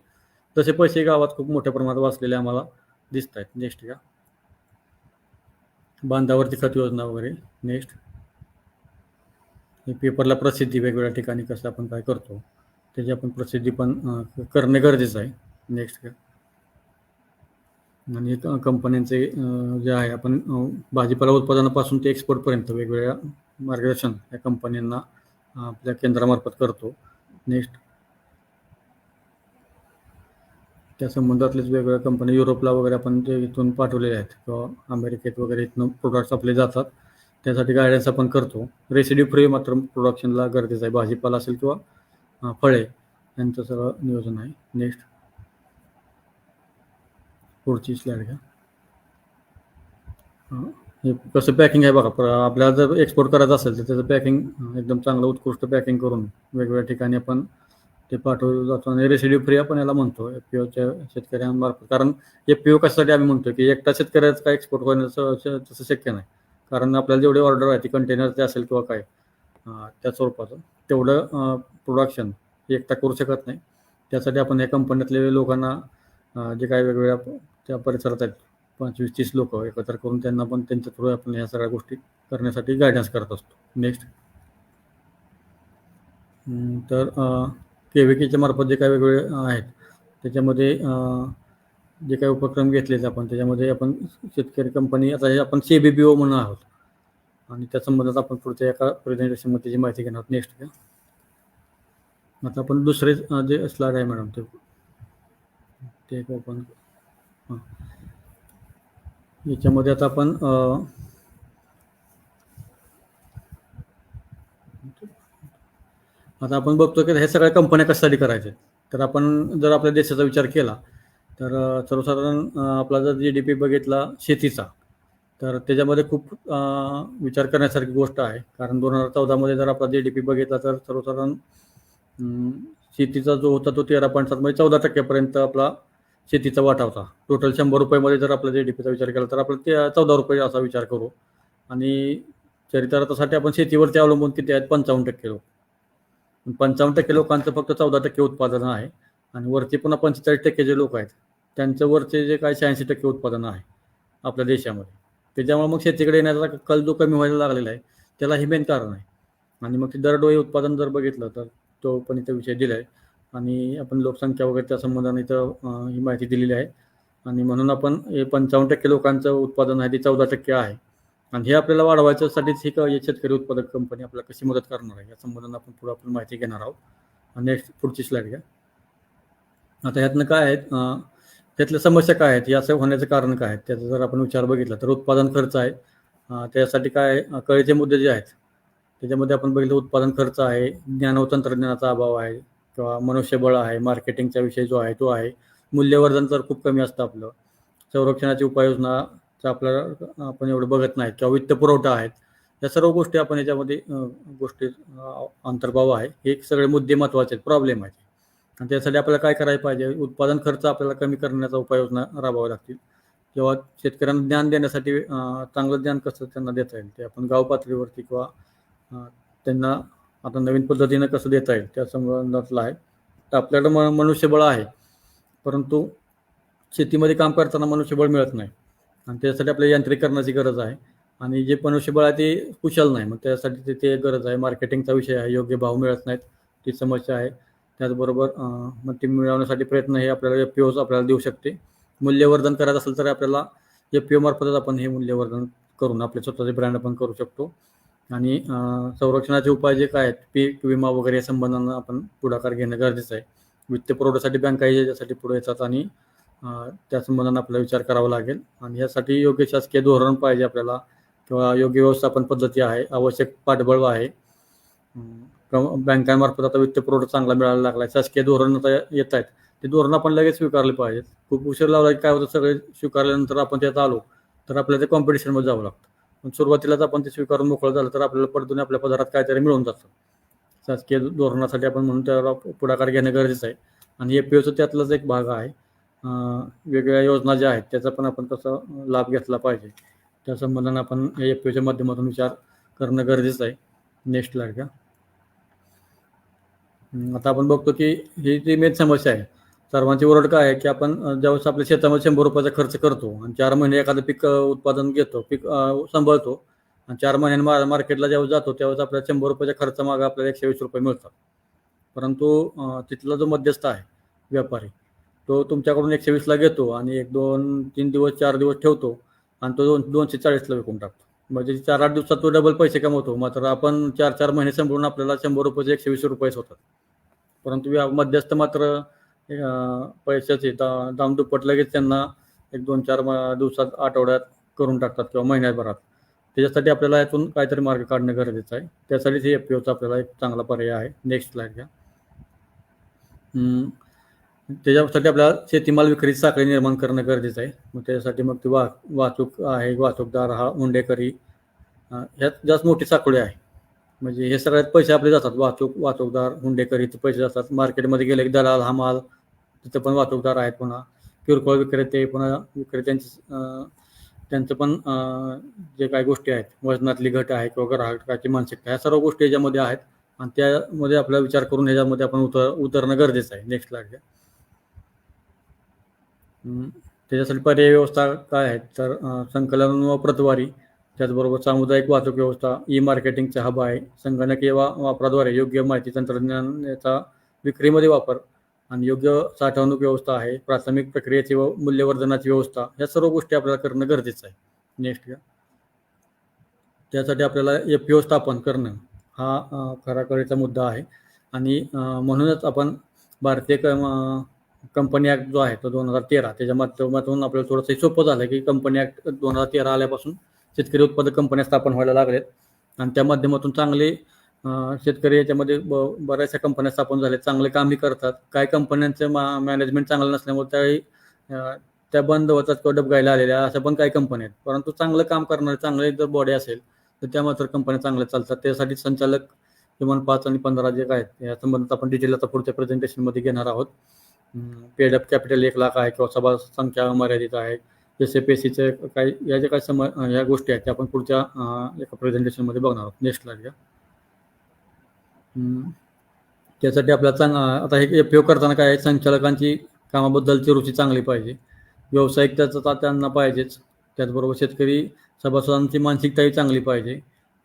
तसे पैसे गावात खूप मोठ्या प्रमाणात वाचलेले आम्हाला दिसत आहेत. नेक्स्ट घ्या. बांधावरती खत योजना वगैरे. नेक्स्ट, पेपरला प्रसिद्धी वेगवेगळ्या ठिकाणी कसं आपण काय करतो त्याची आपण प्रसिद्धी पण करणे गरजेचं आहे. नेक्स्ट घ्या. आणि कंपन्यांचे जे आहे आपण भाजीपाला उत्पादनापासून ते एक्सपोर्टपर्यंत वेगवेगळ्या मार्गदर्शन या कंपन्यांना आपल्या केंद्रामार्फत करतो. नेक्स्ट, त्या संबंधातलेच वेगवेगळ्या कंपनी युरोपला वगैरे आपण ते इथून पाठवलेले आहेत, किंवा अमेरिकेत वगैरे इथून प्रोडक्ट्स आपले जातात, त्यासाठी गायडन्स आपण करतो. रेसिड्यू फ्री मात्र प्रोडक्शनला गरजेचं आहे, भाजीपाला असेल किंवा फळे यांचं सगळं नियोजन आहे. नेक्स्ट, पुढची स्लाईड घ्या. हे कसं पॅकिंग आहे बघा. आपल्याला जर एक्सपोर्ट करायचं असेल तर त्याचं पॅकिंग एकदम चांगलं उत्कृष्ट पॅकिंग करून वेगवेगळ्या ठिकाणी आपण ते पाठवलं जातो. आणि रेसिड्यू फ्री आपण याला म्हणतो FPOच्या शेतकऱ्यांमार्फत. कारण FPO कशासाठी आम्ही म्हणतो की एकटा शेतकऱ्याचं काय एक्सपोर्ट होण्याचं तसं शक्य नाही, कारण आपल्याला जेवढे ऑर्डर आहे ती कंटेनरचे असेल किंवा काय त्या स्वरूपाचं तेवढं प्रोडक्शन एकटा करू शकत नाही. त्यासाठी आपण या कंपन्यातले लोकांना जे काय वेगवेगळ्या त्या परिसरात आहेत 25-30 लोक एकत्र करून त्यांना पण त्यांच्या थ्रू आपण ह्या सगळ्या गोष्टी करण्यासाठी गायडन्स करत असतो. नेक्स्ट, तर KVKच्या मार्फत जे काही वेगवेगळे आहेत त्याच्यामध्ये जे काही उपक्रम घेतलेले आपण त्याच्यामध्ये आपण शेतकरी कंपनी, आता हे आपण CBBO म्हणून आहोत, आणि त्या संबंधात आपण पुढच्या एका प्रेझेंटेशनमध्ये त्याची माहिती घेणार. नेक्स्ट घ्या. आता आपण दुसरे जे स्लाइड आहे मॅडम ते ओपन. याच्यामध्ये आता आपण बघतो की हे सगळ्या कंपन्या कशासाठी करायचे. तर आपण जर आपल्या देशाचा विचार केला तर सर्वसाधारण आपला जर GDP बघितला शेतीचा, तर त्याच्यामध्ये खूप विचार करण्यासारखी गोष्ट आहे. कारण 2014मध्ये जर आपला GDP बघितला तर सर्वसाधारण शेतीचा जो होता तो 13.7 म्हणजे 14% आपला शेतीचा वाटा होता. टोटल 100 रुपयामध्ये जर आपला GDPचा विचार केला तर आपला 14 रुपये असा विचार करू. आणि चरितार्थासाठी आपण शेतीवरती अवलंबून किती आहेत, 55% लोक. 55% लोकांचं फक्त 14% उत्पादन आहे, आणि वरती पुन्हा 45% जे लोक आहेत त्यांचं वरचे जे काय 86% उत्पादन आहे आपल्या देशामध्ये. त्याच्यामुळे मग शेतीकडे येण्याचा कल जो कमी व्हायला लागलेला आहे त्याला हे मेन कारण आहे. आणि मग ते दरडोई उत्पादन जर बघितलं तर तो पण इथं विषय दिला आहे आणि आपण लोकसंख्या वगैरे त्या संबंधाने इथं ही माहिती दिलेली आहे आणि म्हणून आपण हे 55% लोकांचं उत्पादन आहे ते 14% आहे आणि हे आपल्याला वाढवायच्यासाठीच ही शेतकरी उत्पादक कंपनी आपल्याला कशी मदत करणार आहे या संबंधाने आपण पुढे आपण माहिती घेणार आहोत. आणि नेक्स्ट पुढची स्लाईड घ्या. आता ह्यातनं काय आहेत त्यातल्या समस्या काय आहेत, या असं होण्याचं कारण काय आहेत त्याचा जर आपण विचार बघितला तर उत्पादन खर्च आहे. त्यासाठी काय कळीचे मुद्दे जे आहेत त्याच्यामध्ये आपण बघितलं उत्पादन खर्च आहे, ज्ञान व तंत्रज्ञानाचा अभाव आहे किंवा मनुष्यबळ आहे, मार्केटिंगचा विषय जो आहे तो आहे, मूल्यवर्धन तर खूप कमी असतं आपलं, संरक्षणाची उपाययोजनाचं आपल्याला आपण एवढं बघत नाही किंवा वित्तपुरवठा आहेत. या सर्व गोष्टी आपण याच्यामध्ये गोष्टी अंतर्भाव आहे. हे सगळे मुद्दे महत्त्वाचे आहेत, प्रॉब्लेम आहेत आणि त्यासाठी आपल्याला काय करायला पाहिजे, उत्पादन खर्च आपल्याला कमी करण्याचा उपाययोजना राबवाव्या लागतील किंवा शेतकऱ्यांना ज्ञान देण्यासाठी चांगलं ज्ञान कसं त्यांना देता येईल ते आपण गाव पातळीवरती किंवा त्यांना आता नवीन पद्धतीनं कसं देता येईल त्या संबंधातलं आहे. तर आपल्याकडं मनुष्यबळ आहे परंतु शेतीमध्ये काम करताना मनुष्यबळ मिळत नाही आणि त्यासाठी आपल्याला यांत्रिकरणाची गरज आहे आणि जे मनुष्यबळ आहे ते कुशल नाही, मग त्यासाठी ते गरज आहे. मार्केटिंगचा विषय आहे, योग्य भाव मिळत नाहीत ती समस्या आहे. त्याचबरोबर मग ते मिळवण्यासाठी प्रयत्न हे आपल्याला FPOs आपल्याला देऊ शकते. मूल्यवर्धन करायचं असेल तर आपल्याला FPO मार्फतच आपण हे मूल्यवर्धन करून आपले स्वतःचे ब्रँड आपण करू शकतो आणि संरक्षणाचे उपाय जे काय आहेत, पीक विमा वगैरे या संबंधानं आपण पुढाकार घेणं गरजेचं आहे. वित्तपुरवठ्यासाठी बँका याच्यासाठी पुढे येतात आणि त्या संबंधानं आपल्याला विचार करावा लागेल आणि यासाठी योग्य शासकीय धोरण पाहिजे आपल्याला किंवा योग्य व्यवस्थापन पद्धती आहे, आवश्यक पाठबळ आहे. बँकांमार्फत आता वित्तपुरवठा चांगला मिळायला लागला आहे, शासकीय धोरण आता येत आहेत, ते धोरण आपण लगेच स्वीकारले पाहिजेत. खूप उशीर लावला की काय होतं, सगळे स्वीकारल्यानंतर आपण त्यात आलो तर आपल्याला ते कॉम्पिटिशनमध्ये जावं लागतं. पण सुरुवातीलाच आपण ते स्वीकारून मोकळं झालं तर आपल्याला परतून आपल्या पदारात काहीतरी मिळून जातं. शासकीय धोरणासाठी आपण म्हणून त्याला पुढाकार घेणं गरजेचं आहे आणि FPOचं त्यातलाच एक भाग आहे. वेगवेगळ्या योजना ज्या आहेत त्याचा पण आपण कसा लाभ घेतला पाहिजे त्या संबंधानं आपण FPOच्या माध्यमातून विचार करणं गरजेचं आहे. नेक्स्ट स्लाईड घ्या. आता आपण बघतो की ही जी मेन समस्या आहे, सर्वांची ओरड काय आहे की आपण ज्यावेळेस आपल्या शेतामध्ये 100 रुपयाचा खर्च करतो आणि 4 महिने एखादं पीक उत्पादन घेतो, पीक सांभाळतो आणि 4 महिन्यांनी मार्केटला ज्यावेळेस जातो त्यावेळेस आपल्याला 100 रुपयाच्या खर्चामागे आपल्याला 120 रुपये मिळतात. परंतु तिथला जो मध्यस्थ आहे व्यापारी तो तुमच्याकडून 120ला घेतो आणि 1, 2, 3 दिवस 4 दिवस ठेवतो आणि तो 240ला विकून टाकतो. म्हणजे 4-8 दिवसात तो डबल पैसे कमवतो, मात्र आपण 4-4 महिने सांभाळून आपल्याला 100 रुपयाचे 120 रुपयेच होतात. परंतु मध्यस्थ मात्र पैशाचे दाम दुप्पट लगेच त्यांना 1-2-4 दिवसात, आठवड्यात करून टाकतात किंवा महिन्याभरात. त्याच्यासाठी आपल्याला यातून काहीतरी मार्ग काढणं गरजेचं आहे. त्यासाठीच हे FPOचा आपल्याला एक चांगला पर्याय आहे. नेक्स्ट स्लाईड घ्या. त्याच्यासाठी आपल्याला शेतीमाल विक्री साखळी निर्माण करणं गरजेचं आहे. मग त्याच्यासाठी मग ती वाहतूक आहे, वाहतूकदार हा हुंडेकरी ह्यात जास्त मोठी साखळी आहे. म्हणजे हे सगळ्यात पैसे आपले जातात, वाहतूकदार, हुंडेकरीचे पैसे जातात. मार्केटमध्ये गेले की दलाल, हमाल, तिथं पण वाहतूकदार आहेत. पुन्हा किरकोळ विक्रेते, पुन्हा त्यांचं पण जे काही गोष्टी आहेत, वजनातली घट आहे किंवा ग्राहकाची मानसिकता, ह्या सर्व गोष्टी याच्यामध्ये आहेत आणि त्यामध्ये आपला विचार करून ह्याच्यामध्ये आपण उतरणं गरजेचं आहे. नेक्स्ट स्लाईड घ्या. त्याच्यासाठी पर्यायी व्यवस्था काय आहेत तर संकलन व प्रतवारी, त्याचबरोबर सामुदायिक वाहतूक व्यवस्था, मार्केटिंगचा हब आहे, संगणकीय वापराद्वारे योग्य माहिती तंत्रज्ञानाचा विक्रीमध्ये वापर आणि योग्य साठवणूक व्यवस्था आहे, प्राथमिक प्रक्रियेची व मूल्यवर्धनाची व्यवस्था, या सर्व गोष्टी आपल्याला करणं गरजेचं आहे. नेक्स्ट घ्या. त्यासाठी आपल्याला FPO स्थापन करणं हा खरा कळीचा मुद्दा आहे आणि म्हणूनच आपण भारतीय कंपनी ॲक्ट जो आहे तो 2013 त्याच्या माध्यमातून आपल्याला थोडंसं सोपं झालं की कंपनी ॲक्ट 2013 आल्यापासून शेतकरी उत्पादक कंपन्या स्थापन व्हायला लागल्यात आणि त्या माध्यमातून चांगले शेतकरी याच्यामध्ये बऱ्याचशा कंपन्या स्थापन झाल्या, चांगले कामही करतात. काही कंपन्यांचं मॅनेजमेंट चांगलं नसल्यामुळे त्यावेळी त्या बंद होतात किंवा डबघाईला आलेल्या, अशा पण काही कंपन्या आहेत. परंतु चांगलं काम करणारे, चांगले जर बॉडी असेल तर त्या मात्र कंपन्या चांगल्या चालतात. त्यासाठी संचालक किमान 5 आणि 15 जे काय आहेत या संबंधात आपण डिटेल आता पुढच्या प्रेझेंटेशनमध्ये घेणार आहोत. पेड अप कॅपिटल 1 लाख आहे किंवा सभा संख्या मर्यादित आहे, SFACचे काही या जे काही ह्या गोष्टी आहेत त्या आपण पुढच्या एका प्रेझेंटेशनमध्ये बघणार आहोत. नेक्स्ट स्लाईड घ्या. त्यासाठी आपल्याला आता हे FPO करताना काय आहे, संचालकांची कामाबद्दलची रुची चांगली पाहिजे, व्यावसायिकता त्यांना पाहिजेच, त्याचबरोबर शेतकरी सभासदांची मानसिकताही चांगली पाहिजे,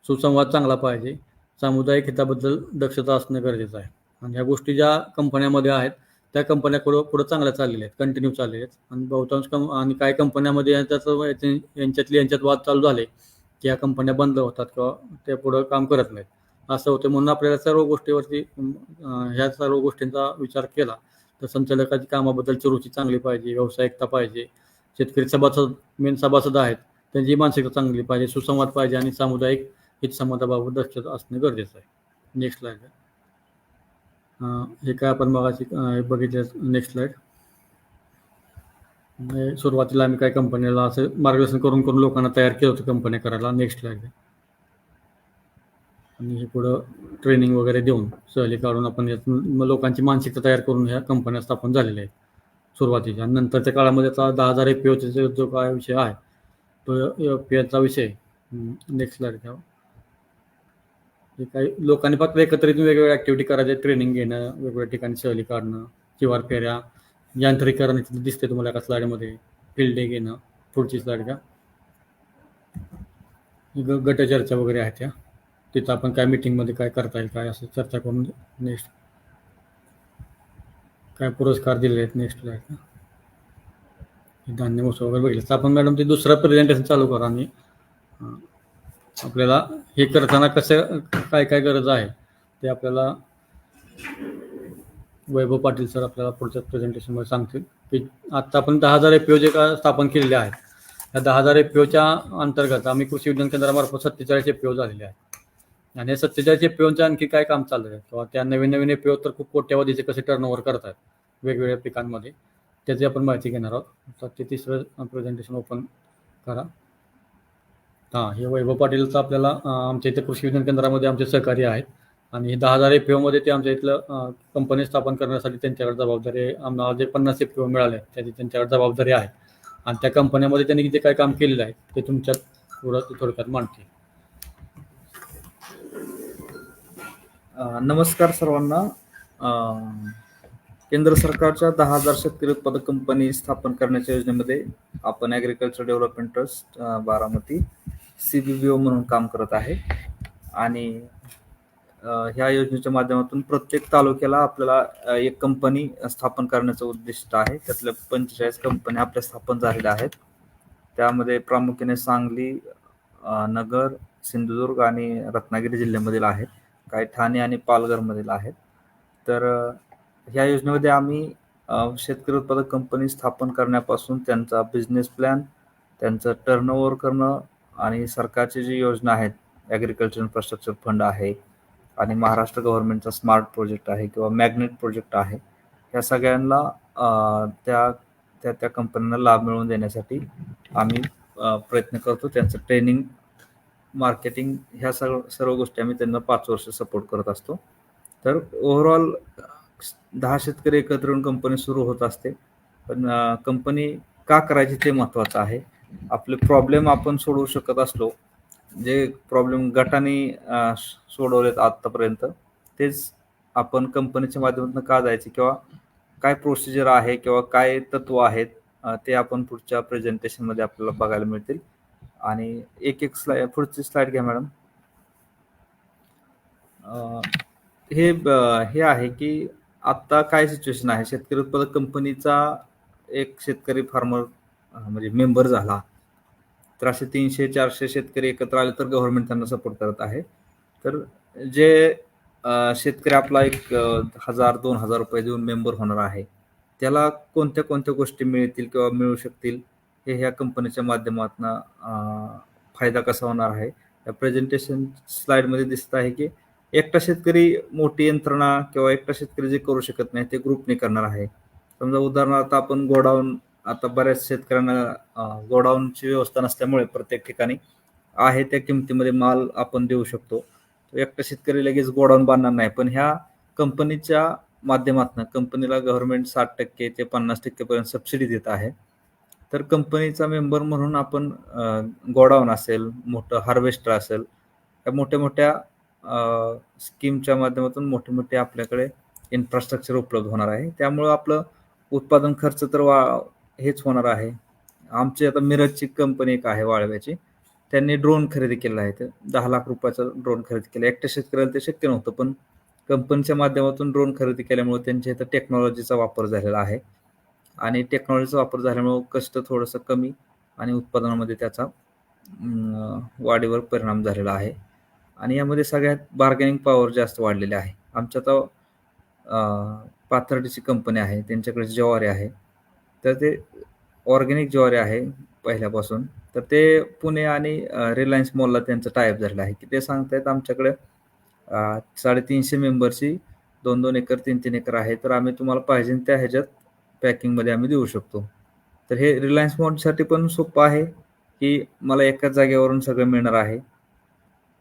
सुसंवाद चांगला पाहिजे सामुदायिक हिताबद्दल दक्षता असणं गरजेचं आहे. आणि ह्या गोष्टी ज्या कंपन्यामध्ये आहेत, त्या कंपन्या पुढं चांगल्या चाललेल्या आहेत, कंटिन्यू चाललेल्या आहेत. आणि बहुतांश आणि काही कंपन्यामध्ये यांच्यात वाद चालू झाले, की या कंपन्या बंद होतात किंवा ते पुढं काम करत नाहीत, असं होतं. म्हणून आपल्याला सर्व गोष्टीवरती ह्या सर्व गोष्टींचा विचार केला तर संचालकाची कामाबद्दलची रुची चांगली पाहिजे, व्यावसायिकता पाहिजे, शेतकरी मेन सभासद आहेत त्यांची मानसिकता चांगली पाहिजे, सुसंवाद पाहिजे आणि सामुदायिक हितसंवादाबाबत दक्षता असणे गरजेचं आहे. Next slide. हे काय आपण मगाशी बघितलं. Next slide. सुरुवातीला आम्ही काय कंपनीला असं मार्गदर्शन करून लोकांना तयार केलं होतं कंपन्या करायला. Next slide. आणि हे पुढं ट्रेनिंग वगैरे देऊन सहली काढून आपण लोकांची मानसिकता तयार करून ह्या कंपन्या स्थापन झालेल्या आहेत सुरुवातीच्या. आणि नंतरच्या काळामध्ये आता 10,000 FPOचा जो काय विषय आहे तो FPOचा विषय. नेक्स्ट स्लाइड घ्या. हे काही लोकांनी फक्त एकत्रित वेगवेगळ्या ॲक्टिव्हिटी करायच्या, ट्रेनिंग घेणं, वेगवेगळ्या ठिकाणी सहली काढणं, शिवार फेऱ्या, यांत्रिकीकरण दिसते तुम्हाला एका स्लाइडमध्ये, फील्ड डे घेणं. पुढची स्लाइड घ्या. गट चर्चा वगैरे आहेत त्या, तिथं आपण काय मीटिंगमध्ये काय करता येईल काय असं चर्चा करून. नेक्स्ट. काय पुरस्कार दिलेले आहेत. Next slide. धान्य महोत्सव वगैरे बघितलं तर आपण मॅडम ते दुसरं प्रेझेंटेशन चालू करा. आणि आपल्याला हे करताना कसं काय काय गरज आहे ते आपल्याला वैभव पाटील सर आपल्याला पुढच्या प्रेझेंटेशनमध्ये सांगतील की आत्ता आपण 10,000 FPO जे का स्थापन केलेले आहेत, या 10,000 FPOच्या अंतर्गत आम्ही कृषी विज्ञान केंद्रामार्फत 47 FPO झालेले आहेत. आणि या 47 FPOचं आणखी काय काम चाललं आहे किंवा त्या नवीन FPO तर खूप कोट्यावधीचे कसे टर्नओव्हर करतात वेगवेगळ्या पिकांमध्ये, त्याची आपण माहिती घेणार आहोत. तर ते तिसरं प्रेझेंटेशन ओपन करा. हे वैभव पाटीलचं आपल्याला आमच्या इथे कृषी विज्ञान केंद्रामध्ये आमचे सहकारी आहेत आणि 10,000 FPOमध्ये ते आमच्या इथलं कंपनी स्थापन करण्यासाठी त्यांच्याकडे जबाबदारी आहे. आम्हाला जे 50 FPO मिळाले त्याची त्यांच्याकडे जबाबदारी आहे आणि त्या कंपन्यामध्ये त्यांनी जे काय काम केलेलं आहे ते तुमच्यात थोडक्यात मांडतील. नमस्कार सर्वांना. केंद्र सरकारच्या 10,000 शेतकरी उत्पादक कंपनी स्थापन करण्याच्या योजनेमध्ये आपण agriculture development trust Baramati CBBO म्हणून काम करत आहे. आणि ह्या योजनेच्या माध्यमातून प्रत्येक तालुक्याला आपल्याला एक कंपनी स्थापन करण्याचं उद्दिष्ट आहे. त्यातल्या 45 कंपन्या आपल्या स्थापन झालेल्या आहेत. त्यामध्ये प्रामुख्याने सांगली, नगर, सिंधुदुर्ग आणि रत्नागिरी जिल्ह्यामधील आहेत. काही ठाणे आणि पालघरमधील आहेत. तर ह्या योजनेमध्ये आम्ही शेतकरी उत्पादक कंपनी स्थापन करण्यापासून त्यांचा बिझनेस प्लॅन, त्यांचं टर्नओव्हर करणं आणि सरकारची जी योजना आहेत, ॲग्रिकल्चर इन्फ्रास्ट्रक्चर फंड आहे आणि महाराष्ट्र गव्हर्नमेंटचा स्मार्ट प्रोजेक्ट आहे किंवा मॅग्नेट प्रोजेक्ट आहे, ह्या सगळ्यांना त्या कंपन्यांना लाभ मिळवून देण्यासाठी आम्ही प्रयत्न करतो. त्यांचं ट्रेनिंग, मार्केटिंग ह्या सर्व गोष्टी आम्ही त्यांना 5 वर्ष सपोर्ट करत असतो. तर ओव्हरऑल 10 शेतकरी एकत्र येऊन कंपनी सुरू होत असते. पण कंपनी का करायची ते महत्त्वाचं आहे. आपले प्रॉब्लेम आपण सोडवू शकत असलो, जे प्रॉब्लेम गटाने सोडवलेत आत्तापर्यंत, तेच आपण कंपनीच्या माध्यमातून का जायचे किंवा काय प्रोसिजर आहे किंवा काय तत्व आहेत ते आपण पुढच्या प्रेझेंटेशनमध्ये आपल्याला बघायला मिळतील. आणि एक स्लाइड, पुढची स्लाइड घ्या मॅडम. हे आहे की आत्ता काय सिच्युएशन आहे. शेतकरी उत्पादक कंपनीचा एक शेतकरी फार्मर म्हणजे मेंबर झाला तर असे 300-400 शेतकरी एकत्र आले तर गव्हर्नमेंट त्यांना सपोर्ट करत आहे. तर जे शेतकरी आपला 1,000-2,000 रुपये देऊन मेंबर होणार आहे, त्याला कोणत्या कोणत्या गोष्टी मिळतील किंवा मिळू शकतील हे ह्या कंपनीच्या माध्यमातून फायदा कसा होणार आहे. या प्रेझेंटेशन स्लाइडमध्ये दिसत आहे की एकटा शेतकरी मोठी यंत्रणा किंवा एकटा शेतकरी जे करू शकत नाही ते ग्रुपने करणार आहे. समजा उदाहरणार्थ आपण गोडाऊन, आता बऱ्याच शेतकऱ्यांना गोडाऊनची व्यवस्था नसल्यामुळे प्रत्येक ठिकाणी आहे त्या किमतीमध्ये माल आपण देऊ शकतो. एकटा शेतकरी लगेच गोडाऊन बांधणार नाही, पण ह्या कंपनीच्या माध्यमातून कंपनीला गव्हर्नमेंट 60% ते 50% पर्यंत सबसिडी देत आहे. तर कंपनीचा मेंबर म्हणून आपण गोडाऊन असेल, मोठं हार्वेस्टर असेल, या मोठ्या मोठ्या स्कीमच्या माध्यमातून मोठे मोठे आपल्याकडे इन्फ्रास्ट्रक्चर उपलब्ध होणार आहे. त्यामुळं आपलं उत्पादन खर्च तर हेच होणार आहे. आमची आता मिरजची कंपनी एक आहे वाळव्याची, त्यांनी ड्रोन खरेदी केला आहे. तर 10 लाख रुपयाचा ड्रोन खरेदी केला. एकट्या शेतकऱ्याला ते शक्य नव्हतं, पण कंपनीच्या माध्यमातून ड्रोन खरेदी केल्यामुळे त्यांच्या इथं टेक्नॉलॉजीचा वापर झालेला आहे आणि टेक्नॉलॉजीचा वापर झाल्यामुळे कष्ट थोडंसं कमी आणि उत्पादनामध्ये त्याचा वाढीवर परिणाम झालेला आहे आणि यामध्ये सगळ्यात बार्गेनिंग पॉवर जास्त वाढलेली आहे. आमच्या आता पाथर्डीची कंपनी आहे, त्यांच्याकडे ज्वारी आहे. तर ते ऑर्गॅनिक ज्वारी आहे पहिल्यापासून. तर ते पुणे आणि रिलायन्स मॉलला त्यांचं टाय-अप झालेलं आहे, की ते सांगतायत आमच्याकडे 350 मेंबरची 2-2 एकर, 3-3 एकर आहे. तर आम्ही तुम्हाला पाहिजे त्या ह्याच्यात पॅकिंगमध्ये आम्ही देऊ शकतो. तर हे रिलायन्स मॉलसाठी पण सोपं आहे, की मला एकाच जागेवरून सगळं मिळणार आहे.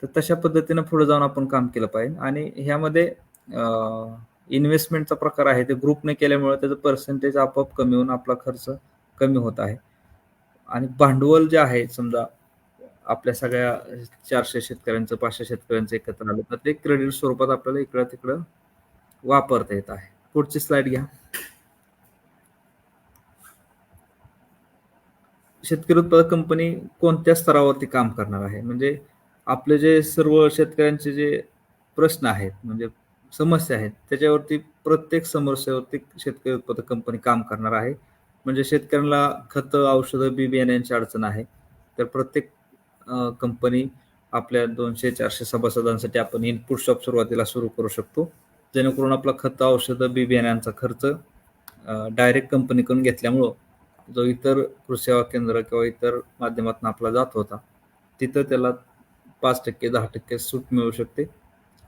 तर तशा पद्धतीनं पुढे जाऊन आपण काम केलं पाहिजे आणि ह्यामध्ये इन्व्हेस्टमेंटचा प्रकार आहे. ते ग्रुपने केल्यामुळे त्याचं पर्सेंटेज आपोआप कमी होऊन आपला खर्च कमी होत आहे आणि भांडवल जे आहे समजा आपल्या सगळ्या 400 शेतकऱ्यांचं, 500 शेतकऱ्यांचं एकत्र आलं, तर ते क्रेडिट स्वरूपात आपल्याला इकडं-तिकडं वापरता येत आहे. पुढची स्लाईड घ्या. शेतकरी उत्पादक कंपनी कोणत्या स्तरावरती काम करणार आहे? म्हणजे आपले जे सर्व शेतकऱ्यांचे जे प्रश्न आहेत, म्हणजे समस्या आहेत, त्याच्यावरती प्रत्येक समस्येवरती शेतकरी उत्पादक कंपनी काम करणार आहे. म्हणजे शेतकऱ्यांना खतं, औषधं, बी बियाण्यांची अडचण आहे. तर प्रत्येक कंपनी आपल्या 200-400 सभासदांसाठी आपण इनपुट शॉप सुरुवातीला सुरू करू शकतो. जेणेकरून आपला खतं, औषधं, बी बियाण्यांचा खर्च डायरेक्ट कंपनीकडून घेतल्यामुळं जो इतर कृषी सेवा केंद्र किंवा इतर माध्यमातून आपला जात होता, तिथं त्याला 5%, 10% सूट मिळू शकते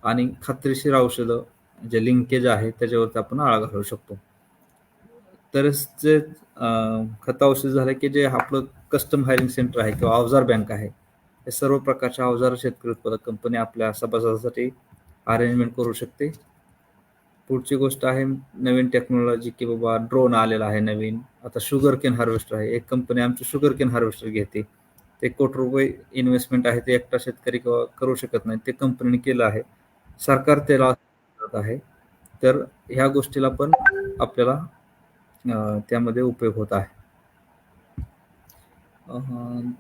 आणि खात्रीशीर औषधं जे लिंकेज आहे त्याच्यावरती आपण आळा घालू शकतो. तरच जे खतं औषध झालं, की जे आपलं कस्टम हायरिंग सेंटर आहे किंवा अवजार बँक आहे, हे सर्व प्रकारच्या अवजार शेतकरी उत्पादक कंपनी आपल्या सभासदांसाठी अरेंजमेंट करू शकते. पुढची गोष्ट आहे नवीन टेक्नॉलॉजी, की बाबा ड्रोन आलेला आहे नवीन. आता शुगर केन हार्वेस्टर आहे. एक कंपनी आमची शुगर केन हार्वेस्टर घेते. ते ₹1,00,00,000 इन्व्हेस्टमेंट आहे. ते एकटा शेतकरी किंवा करू शकत नाही. ते कंपनीने केलं आहे. सरकार त्याला करत आहे. तर ह्या गोष्टीला पण आपल्याला त्यामध्ये उपयोग होत आहे.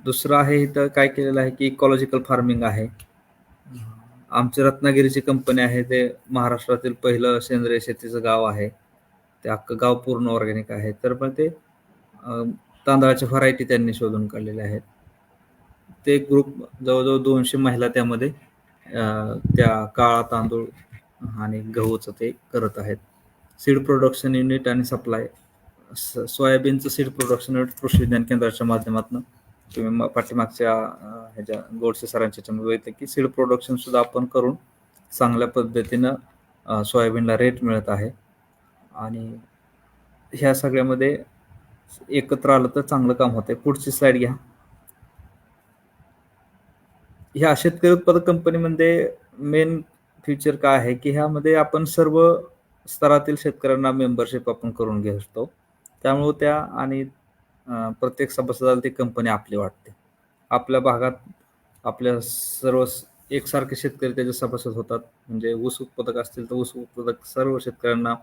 दुसरं आहे इथं काय केलेलं आहे, की इकॉलॉजिकल फार्मिंग आहे. आमची रत्नागिरीची कंपनी आहे. ते महाराष्ट्रातील पहिलं सेंद्रिय शेतीचं गाव आहे. ते अख्खं गाव पूर्ण ऑर्गॅनिक आहे. तर पण ते तांदळाच्या व्हरायटी त्यांनी शोधून काढलेल्या आहेत. ते ग्रुप जवळजवळ 200 महिला त्यामध्ये त्या काळा तांदूळ आणि गहूचं ते करत आहेत. सीड प्रोडक्शन युनिट आणि सप्लाय सोयाबीनचं सीड प्रोडक्शन युनिट कृषी विज्ञान केंद्राच्या माध्यमातून तुम्ही पाठीमागच्या ह्याच्या गोडसे सरांच्या याच्यामध्ये बघितलं, की सीड प्रोडक्शन सुद्धा आपण करून चांगल्या पद्धतीनं सोयाबीनला रेट मिळत आहे आणि ह्या सगळ्यामध्ये एकत्र आलं तर चांगलं काम होतंय. पुढची स्लाईड घ्या. ह्या शेतकरी उत्पादक कंपनीमध्ये मेन फीचर काय आहे, की ह्यामध्ये आपण सर्व स्तरातील शेतकऱ्यांना मेंबरशिप आपण करून घेतो. त्यामुळे त्या आणि प्रत्येक सभासदाला ती कंपनी आपली वाटते. आपल्या भागात आपल्या सर्व एकसारखे शेतकरी त्याचे सभासद होतात. म्हणजे ऊस उत्पादक असतील तर ऊस उत्पादक सर्व शेतकऱ्यांना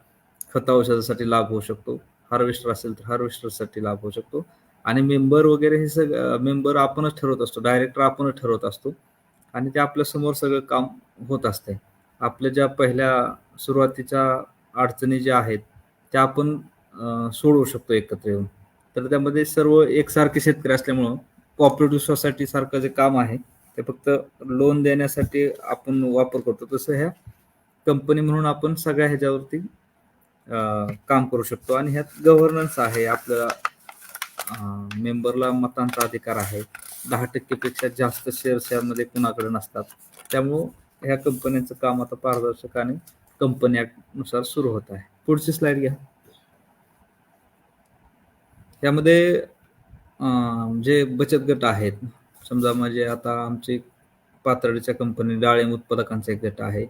खत औषधासाठी लाभ होऊ शकतो. हार्वेस्टर असेल तर हार्वेस्टरसाठी लाभ होऊ शकतो आणि मेंबर वगैरे हे सगळं मेंबर आपणच ठरवत असतो. डायरेक्टर आपणच ठरवत असतो आणि ते आपल्यासमोर सगळं काम होत असते. आपल्या ज्या पहिल्या सुरुवातीच्या अडचणी ज्या आहेत त्या आपण सोडवू शकतो एकत्र येऊन. तर त्यामध्ये सर्व एकसारखे शेतकरी असल्यामुळं कोऑपरेटिव्ह सोसायटी सारखं जे काम आहे ते फक्त लोन देण्यासाठी आपण वापर करतो. तसं ह्या कंपनी म्हणून आपण सगळ्या ह्याच्यावरती काम करू शकतो आणि ह्यात गव्हर्नन्स आहे. आपल्याला मेंबरला मतांचा अधिकार आहे. 10% पेक्षा जास्त शेअर्स यामध्ये कुणाकडे नसतात. त्यामुळं ह्या कंपन्यांचं काम आता पारदर्शक आणि कंपनी ॲक्टनुसार सुरू होत आहे. पुढची स्लाईड घ्या. त्यामध्ये जे बचत गट आहेत, समजा म्हणजे आता आमची पाथर्डीच्या कंपनी डाळिंब उत्पादकांचा एक गट आहे,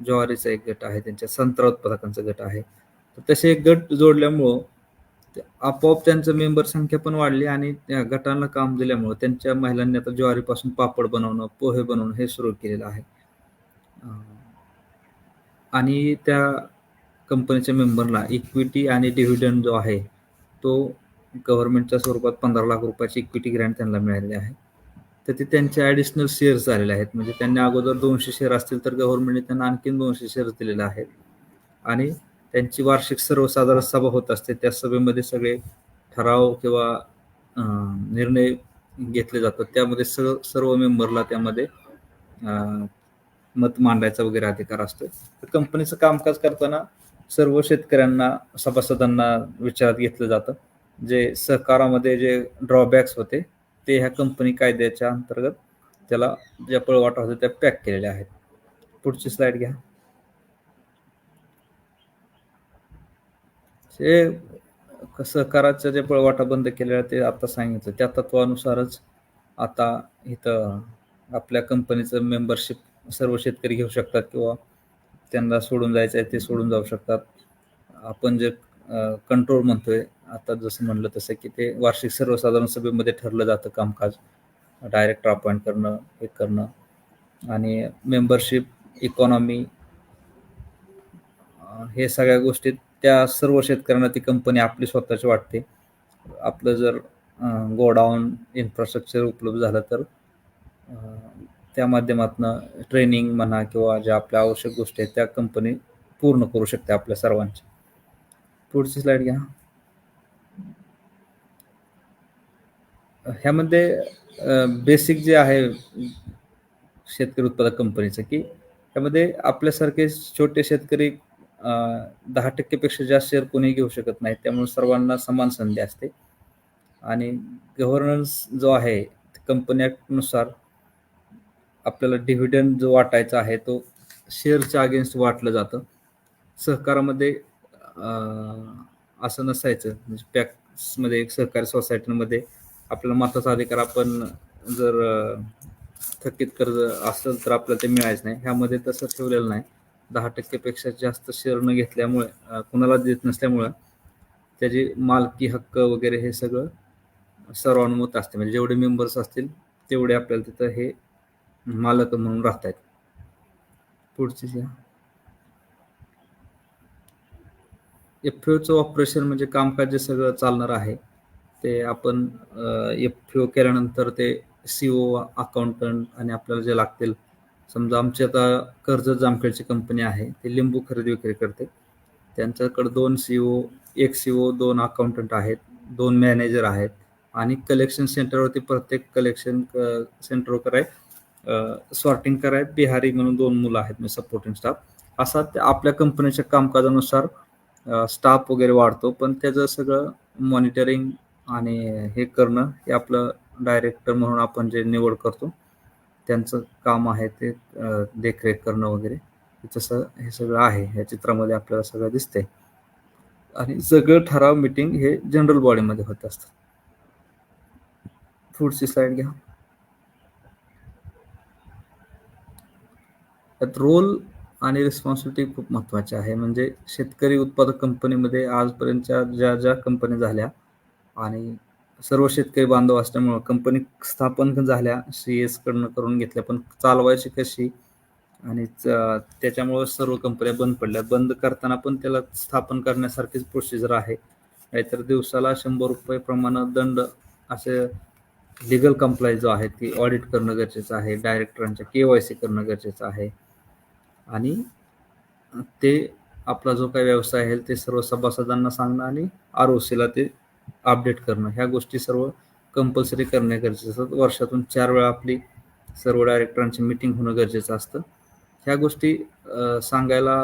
ज्वारीचा एक गट आहे, त्यांच्या संत्रा उत्पादकांचा गट आहे. तर तसे गट जोडल्यामुळं आपोआप त्यांचं मेंबर संख्या पण वाढली आणि त्या गटांना काम दिल्यामुळं त्यांच्या महिलांनी आता ज्वारीपासून पापड बनवणं, पोहे बनवणं हे सुरू केलेलं आहे. आणि त्या कंपनीच्या मेंबरला इक्विटी आणि डिव्हिडंड जो आहे तो गव्हर्नमेंटच्या स्वरूपात 15 लाख रुपयाची इक्विटी ग्रँट त्यांना मिळालेली आहे. तर ते त्यांचे ॲडिशनल शेअर्स झालेले आहेत. म्हणजे त्यांनी अगोदर 200 शेअर असतील तर गव्हर्नमेंटने त्यांना आणखीन 200 शेअर्स दिलेले आहेत. आणि त्यांची वार्षिक सर्वसाधारण सभा होत असते. त्या सभेमध्ये सगळे ठराव किंवा निर्णय घेतले जातात. त्यामध्ये सर्व मेंबरला त्यामध्ये मत मांडायचा वगैरे अधिकार असतो. तर कंपनीचं कामकाज करताना सर्व शेतकऱ्यांना, सभासदांना विचारात घेतलं जातं. जे सहकारामध्ये जे ड्रॉबॅक्स होते ते ह्या कंपनी कायद्याच्या अंतर्गत त्याला ज्या पळवाटा होत्या त्या पॅक केलेल्या आहेत. पुढची स्लाइड घ्या. हे सहकाराच्या जे पळवाटा बंद केलेला ते आता सांगितलं त्या तत्वानुसारच आता इथं आपल्या कंपनीचं मेंबरशिप सर्व शेतकरी घेऊ शकतात किंवा त्यांना सोडून जायचं आहे ते सोडून जाऊ शकतात. आपण जे कंट्रोल म्हणतोय आता जसं म्हणलं तसं की ते वार्षिक सर्वसाधारण सभेमध्ये ठरलं जातं कामकाज, डायरेक्टर अपॉइंट करणं, हे करणं आणि मेंबरशिप, इकॉनॉमी, हे सगळ्या गोष्टी त्या सर्व शेतकऱ्यांना ती कंपनी आपली स्वतःची वाटते. आपलं जर गोडाऊन इन्फ्रास्ट्रक्चर उपलब्ध झालं तर त्या माध्यमातून ट्रेनिंग म्हणा किंवा ज्या आपल्या आवश्यक गोष्टी आहेत त्या कंपनी पूर्ण करू शकते आपल्या सर्वांची. पुढची स्लाइड घ्या. ह्यामध्ये बेसिक जे आहे शेतकरी उत्पादक कंपनीचं की त्यामध्ये आपल्यासारखे छोटे शेतकरी 10% पेक्षा जास्त शेअर कोणी घेऊ शकत नाही. त्यामुळे सर्वांना समान संधी असते. आणि गव्हर्नन्स जो आहे कंपनी ॲक्टनुसार आपल्याला डिव्हिडंड जो वाटायचा आहे तो शेअरच्या अगेन्स्ट वाटलं जातं. सहकारामध्ये असं नसायचं. म्हणजे पॅक्समध्ये एक सहकारी सोसायटीमध्ये आपल्याला मताचा अधिकार आपण जर थकीत कर्ज असेल तर आपल्याला ते मिळायचं नाही. ह्यामध्ये तसं ठेवलेलं नाही. 10% पेक्षा जास्त शेअर न घेतल्यामुळे कुणाला देत नसल्यामुळं त्याची मालकी हक्क वगैरे हे सगळं सर्वानुमत असते. म्हणजे जेवढे मेंबर्स असतील तेवढे आपल्याला तिथं हे मालक म्हणून राहतात. पुढची घ्या. एफ-पी-ओचं ऑपरेशन म्हणजे कामकाज जे सगळं चालणार आहे ते आपण एफ-पी-ओ केल्यानंतर ते सी-ओ, अकाउंटंट आणि आपल्याला जे लागतील. समजा आमची आता कर्जत जामखेडची कंपनी आहे, ते लिंबू खरेदी विक्री करते. त्यांच्याकडे 2 सी-ओ, 1 सी-ओ, 2 अकाउंटंट आहेत, 2 मॅनेजर आहेत आणि कलेक्शन सेंटरवरती प्रत्येक कलेक्शन सेंटरवर आहे सॉर्टिंग कराय बिहारी म्हणून 2 मुलं आहेत, म्हणजे सपोर्टिंग स्टाफ. असा आपल्या कंपनीच्या कामकाजानुसार स्टाफ वगैरे वाढतो. पण त्याचं सगळं मॉनिटरिंग आणि हे करणं हे आपलं डायरेक्टर म्हणून आपण जे निवड करतो त्यांचं काम आहे ते देखरेख करणं वगैरे. तसं हे सगळं आहे ह्या चित्रामध्ये आपल्याला सगळं दिसतंय. आणि सगळं ठराव मीटिंग हे जनरल बॉडीमध्ये होत असतात. पुढची स्लाइड घ्या. त्यात रोल आणि रिस्पॉन्सिबिलिटी खूप महत्त्वाची आहे. म्हणजे शेतकरी उत्पादक कंपनीमध्ये आजपर्यंतच्या ज्या कंपनी झाल्या आणि सर्व शेतकरी बांधव असल्यामुळं कंपनी स्थापन झाल्या, CS कडनं करून घेतल्या, पण चालवायची कशी आणि त्याच्यामुळं सर्व कंपन्या बंद पडल्या. बंद करताना पण त्याला स्थापन करण्यासारखीच प्रोसिजर आहे. नाहीतर दिवसाला ₹100 प्रमाणे दंड असे लिगल कंप्लाय जो आहे ती ऑडिट करणं गरजेचं आहे. डायरेक्टरांच्या KYC करणं गरजेचं आहे. आणि ते आपला जो काही व्यवसाय आहे ते सर्व सभासदांना सांगणं आणि ROCला ते अपडेट करणं, ह्या गोष्टी सर्व कंपल्सरी करणे गरजेचं असतं. वर्षातून 4 वेळा आपली सर्व डायरेक्टरांची मीटिंग होणं गरजेचं असतं. ह्या गोष्टी सांगायला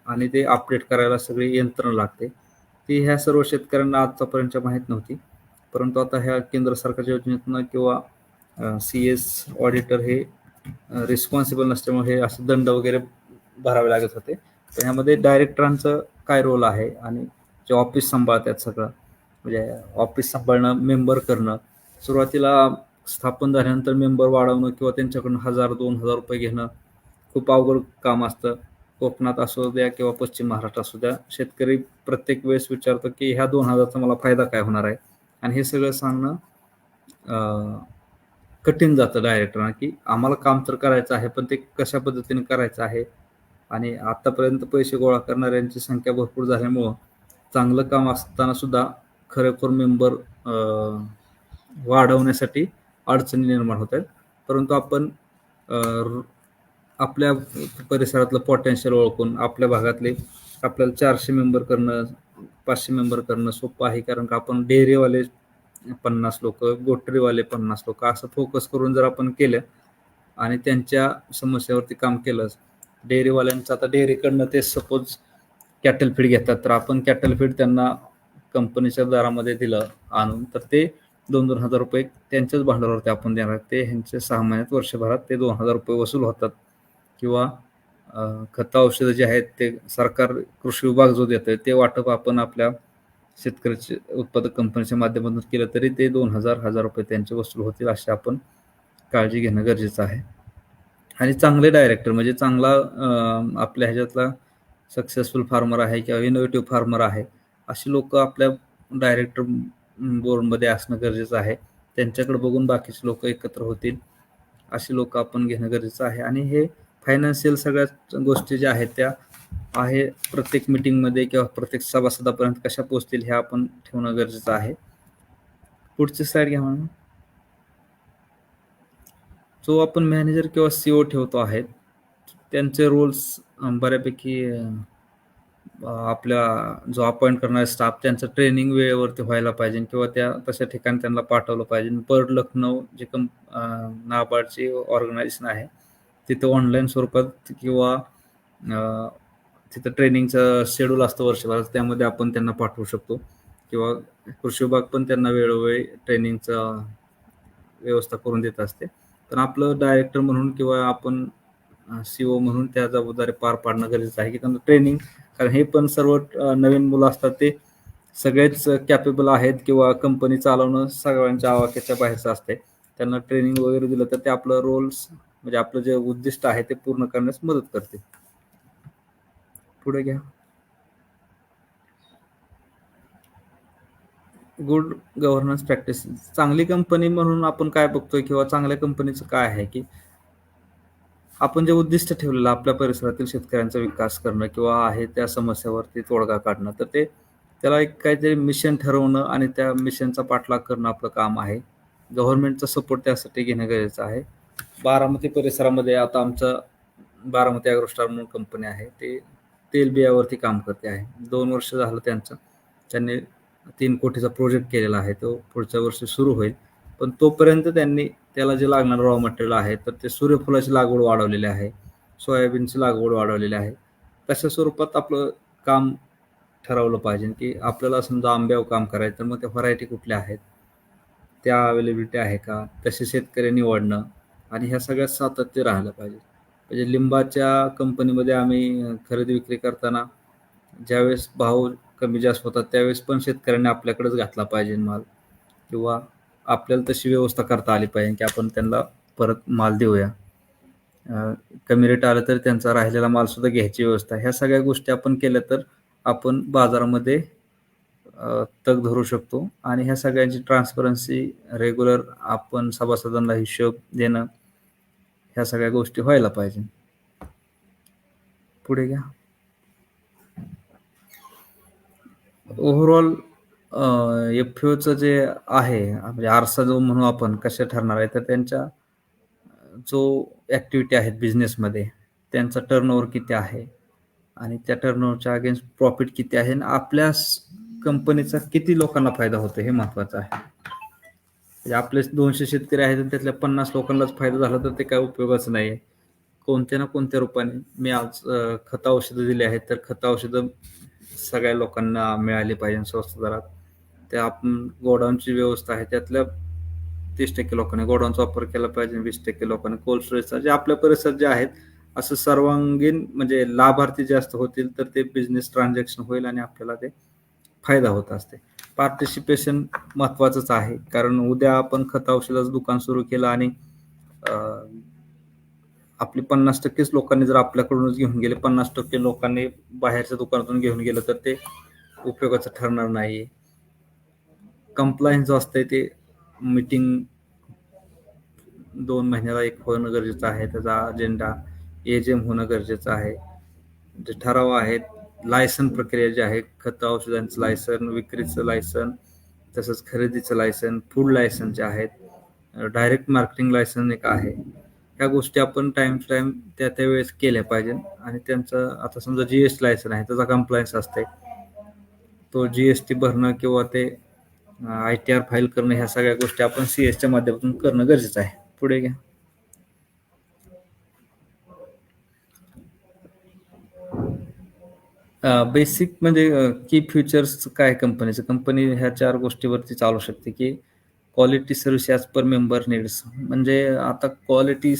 आणि ते अपडेट करायला सगळी यंत्रणा लागते. ती ह्या सर्व शेतकऱ्यांना आतापर्यंत माहीत नव्हती. परंतु आता ह्या केंद्र सरकारच्या योजनेतनं किंवा CS ऑडिटर हे रिस्पॉन्सिबल नसल्यामुळे हे असं दंड वगैरे भरावे लागत होते. तर ह्यामध्ये डायरेक्टरांचं काय रोल आहे आणि जे ऑफिस सांभाळतात सगळं, म्हणजे ऑफिस सांभाळणं, मेंबर करणं. सुरुवातीला स्थापन झाल्यानंतर मेंबर वाढवणं किंवा त्यांच्याकडून ₹1000-2000 घेणं खूप अवघड काम असतं. कोकणात असू द्या किंवा पश्चिम महाराष्ट्र असू द्या, शेतकरी प्रत्येक वेळेस विचारतो की ह्या 2000चा मला फायदा काय होणार आहे. आणि हे सगळं सांगणं कठीण जातं डायरेक्टरांना की आम्हाला काम तर करायचं आहे, पण ते कशा पद्धतीने करायचं आहे. आणि आतापर्यंत पैसे गोळा करणाऱ्यांची संख्या भरपूर झाल्यामुळं चांगलं काम असताना सुद्धा खरोखर मेंबर वाढवण्यासाठी अडचणी निर्माण होत आहेत. परंतु आपण आपल्या परिसरातलं पोटेन्शियल ओळखून आपल्या भागातले आपल्याला 400 मेंबर करणं, 500 मेंबर करणं सोपं आहे. कारण का आपण डेअरीवाले 50 लोक, गोटरीवाले 50 लोक असं फोकस करून जर आपण केलं आणि त्यांच्या समस्यावरती काम केलं, डेअरीवाल्यांचं आता डेअरीकडनं ते सपोज कॅटल फीड घेतात, तर आपण कॅटल फीड त्यांना कंपनीच्या दरामध्ये दिलं आणून, तर ते 2-2 हजार रुपये त्यांच्याच भांडवलावरती आपण देणार. ते ह्यांचे 6 महिन्यात, वर्षभरात ते 2,000 रुपये वसूल होतात. किंवा खतं औषधं जे आहेत ते सरकार कृषी विभाग जो देतोय ते वाटप आपण आपल्या शेतकऱ्याचे उत्पादक कंपनीच्या माध्यमातून केलं तरी ते 2,000 रुपये त्यांचे वसूल होतील, अशी आपण काळजी घेणं गरजेचं आहे. आणि चांगले डायरेक्टर म्हणजे चांगला आपल्या ह्याच्यातला सक्सेसफुल फार्मर आहे किंवा इनोव्हेटिव्ह फार्मर आहे, अशी लोक आपल्या डायरेक्टर बोर्डमध्ये असणं गरजेचं आहे. त्यांच्याकडे बघून बाकीचे लोक एकत्र होतील, अशी लोक आपण घेणं गरजेचं आहे. आणि हे फायनान्शियल सगळ्या गोष्टी ज्या आहेत त्या आहे प्रत्येक मीटिंगमध्ये किंवा प्रत्येक सभासदापर्यंत कशा पोहोचतील हे आपण ठेवणं गरजेचं आहे. पुढची स्लाइड घ्या म्हणून. जो आपण मॅनेजर किंवा सीओ ठेवतो आहे त्यांचे रोल्स बऱ्यापैकी आपल्या जो अपॉइंट करणारे स्टाफ त्यांचं ट्रेनिंग वेळेवरती व्हायला पाहिजे किंवा त्या तशा ठिकाणी त्यांना पाठवलं पाहिजे. बर्ड लखनौ जे नाबार्डची ऑर्गनायझेशन आहे तिथं ऑनलाईन स्वरूपात किंवा तिथं ट्रेनिंगचं शेड्यूल असतं वर्षभरात, त्यामध्ये आपण त्यांना पाठवू शकतो. किंवा कृषी विभाग पण त्यांना वेळोवेळी ट्रेनिंगचं व्यवस्था करून देत असते. पण आपलं डायरेक्टर म्हणून किंवा आपण सीओ म्हणून त्या जबाबदारी पार पाडणं गरजेचं आहे की त्यांना ट्रेनिंग, कारण हे पण सर्व नवीन मुलं असतात, ते सगळेच कॅपेबल आहेत किंवा कंपनी चालवणं सगळ्यांच्या आवाक्याच्या बाहेरचं असते. त्यांना ट्रेनिंग वगैरे दिलं तर ते आपलं रोल्स म्हणजे आपलं जे उद्दिष्ट आहे ते पूर्ण करण्यास मदत करते. पुढे घ्या. Good governance practice. चांगली कंपनी म्हणून आपण काय बघतोय किंवा चांगल्या कंपनीचं काय आहे की आपण जे उद्दिष्ट ठेवलेलं आपल्या परिसरातील शेतकऱ्यांचा विकास करणं किंवा आहे त्या समस्यावरती तोडगा काढणं, तर ते त्याला एक काहीतरी मिशन ठरवणं आणि त्या मिशनचा पाठलाग करणं आपलं काम आहे. गव्हर्नमेंटचा सपोर्ट त्यासाठी घेणं गरजेचं आहे. बारामती परिसरामध्ये आता आमचं बारामती ॲग्रोस्टार म्हणून कंपनी आहे, ते तेलबियावरती काम करते आहे. 2 वर्ष झालं त्यांचं. त्यांनी 3 कोटीचा प्रोजेक्ट केलेला आहे, तो पुढच्या वर्षी सुरू होईल. पण तोपर्यंत त्यांनी त्याला जे लागणारं रॉ मटेरियल आहे तर ते सूर्यफुलाची लागवड वाढवलेली आहे, सोयाबीनची लागवड वाढवलेली आहे. तशा स्वरूपात आपलं काम ठरवलं पाहिजे की आपल्याला समजा आंब्यावर काम करायचं तर मग त्या व्हरायटी कुठल्या आहेत, त्या अवेलेबिलिटी आहे का, तसे शेतकरी निवडणं आणि ह्या सगळ्यात सातत्य राहिलं पाहिजे. म्हणजे लिंबाच्या कंपनीमध्ये आम्ही खरेदी विक्री करताना ज्यावेळेस भाव कमी जास्त होतात त्यावेळेस पण शेतकऱ्यांनी आपल्याकडेच घातला पाहिजे माल, किंवा आपल्याला तशी व्यवस्था करता आली पाहिजे की आपण त्यांना परत माल देऊया. कमी रेट आलं तर त्यांचा राहिलेला माल सुद्धा घ्यायची व्यवस्था. ह्या सगळ्या गोष्टी आपण केल्या तर आपण बाजारामध्ये तग धरू शकतो. आणि ह्या सगळ्यांची ट्रान्सपरन्सी रेग्युलर आपण सभासदांना हिशोब देणं, ह्या सगळ्या गोष्टी व्हायला पाहिजे. पुढे घ्या. ओव्हरऑल एफपीओचं जे आहे म्हणजे आरसा जो म्हणू आपण कशा ठरणार आहे, तर त्यांच्या जो ॲक्टिव्हिटी आहेत बिझनेसमध्ये त्यांचा टर्नओव्हर किती आहे आणि त्या टर्नओव्हरच्या अगेन्स्ट प्रॉफिट किती आहे आणि आपल्या कंपनीचा किती लोकांना फायदा होतो हे महत्त्वाचं आहे. म्हणजे आपले 200 शेतकरी आहेत आणि त्यातल्या 50 लोकांनाच फायदा झाला तर ते काय उपयोगाचं नाही आहे. कोणत्या ना कोणत्या रूपाने मी आज खतं औषधं दिली आहेत तर खतं औषधं सगळ्या लोकांना मिळाली पाहिजे स्वस्त दरात. त्या आपण गोडाऊनची व्यवस्था आहे त्यातल्या 30% लोकांनी गोडाऊनचा वापर केला पाहिजे, 20% लोकांनी कोल्ड स्टोरेजचा, जे आपल्या परिसरात जे आहेत असं सर्वांगीण म्हणजे लाभार्थी जास्त होतील तर ते बिझनेस ट्रान्झॅक्शन होईल आणि आपल्याला ते फायदा होत असते. पार्टिसिपेशन महत्त्वाचंच आहे, कारण उद्या आपण खत औषधाचं दुकान सुरू केलं आणि आपली 50%च लोकांनी जर आपल्याकडूनच घेऊन गेले, 50% लोकांनी बाहेरच्या दुकानातून घेऊन गेलं तर ते उपयोगाचं ठरणार नाही. कंप्लायन्स जो असते ते मीटिंग 2 महिन्याला एक होणं गरजेचं आहे, त्याचा अजेंडा एजेम होणं गरजेचं आहे. जे ठराव आहेत, लायसन प्रक्रिया जी आहे, खत औषधांचं लायसन, विक्रीचं लायसन, तसंच खरेदीचं लायसन, फूड लायसन जे आहेत, डायरेक्ट मार्केटिंग लायसन्स एक आहे. ह्या गोष्टी आपण टाइम टू टाइम त्या वेळेस केल्या पाहिजे. आणि त्यांचं आता समजा जीएसटी लायसन आहे, त्याचा कंप्लायन्स असते, तो जीएसटी भरणं किंवा ते ITR फाईल करणं, ह्या सगळ्या गोष्टी आपण CS माध्यमातून करणं गरजेचं आहे. पुढे घ्या. बेसिक म्हणजे की फ्युचर्स काय कंपनीचं, कंपनी ह्या 4 गोष्टीवरती चालू शकते, की quality service as per member needs. म्हणजे आता क्वालिटी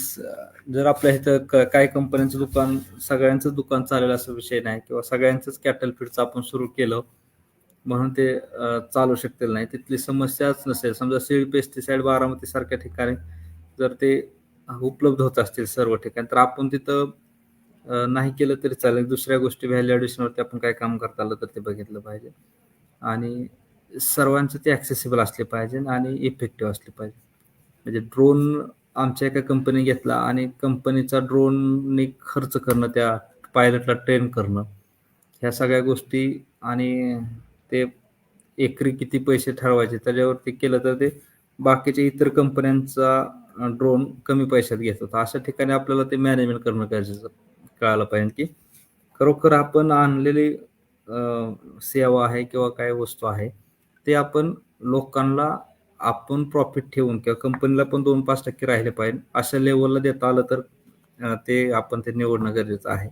जर आपल्या इथं काही कंपन्यांचं दुकान, सगळ्यांचंच दुकान चालेल असा विषय नाही, किंवा सगळ्यांचंच कॅटल फीडचं आपण सुरू केलं म्हणून ते चालू शकतील नाही, तिथली समस्याच नसेल. समजा सीड पेस्टिसाइड बारामती सारख्या ठिकाणी जर ते उपलब्ध होत असतील सर्व ठिकाणी, तर आपण तिथं नाही केलं तरी चालेल. दुसऱ्या गोष्टी व्हॅल्यू ॲडिशनवरती आपण काय काम करता आलं तर ते बघितलं पाहिजे. आणि सर्वांचं ते ॲक्सेसिबल असले पाहिजे आणि इफेक्टिव्ह असले पाहिजे. म्हणजे ड्रोन आमच्या एका कंपनी घेतला आणि कंपनीचा ड्रोनने खर्च करणं, त्या पायलटला ट्रेन करणं, ह्या सगळ्या गोष्टी, आणि ते एकरी किती पैसे ठरवायचे त्याच्यावरती केलं तर ते बाकीच्या इतर कंपन्यांचा ड्रोन कमी पैशात घेत होता. अशा ठिकाणी आपल्याला ते मॅनेजमेंट करणं गरजेचं कळायला पाहिजे, की खरोखर आपण आणलेली सेवा आहे किंवा काय वस्तू आहे ते आपण लोकांना आपण प्रॉफिट ठेवून, किंवा कंपनीला पण 2-5% राहिले पाहिजे अशा लेवलला देता आलं तर ते आपण ते निवडणं गरजेचं आहे.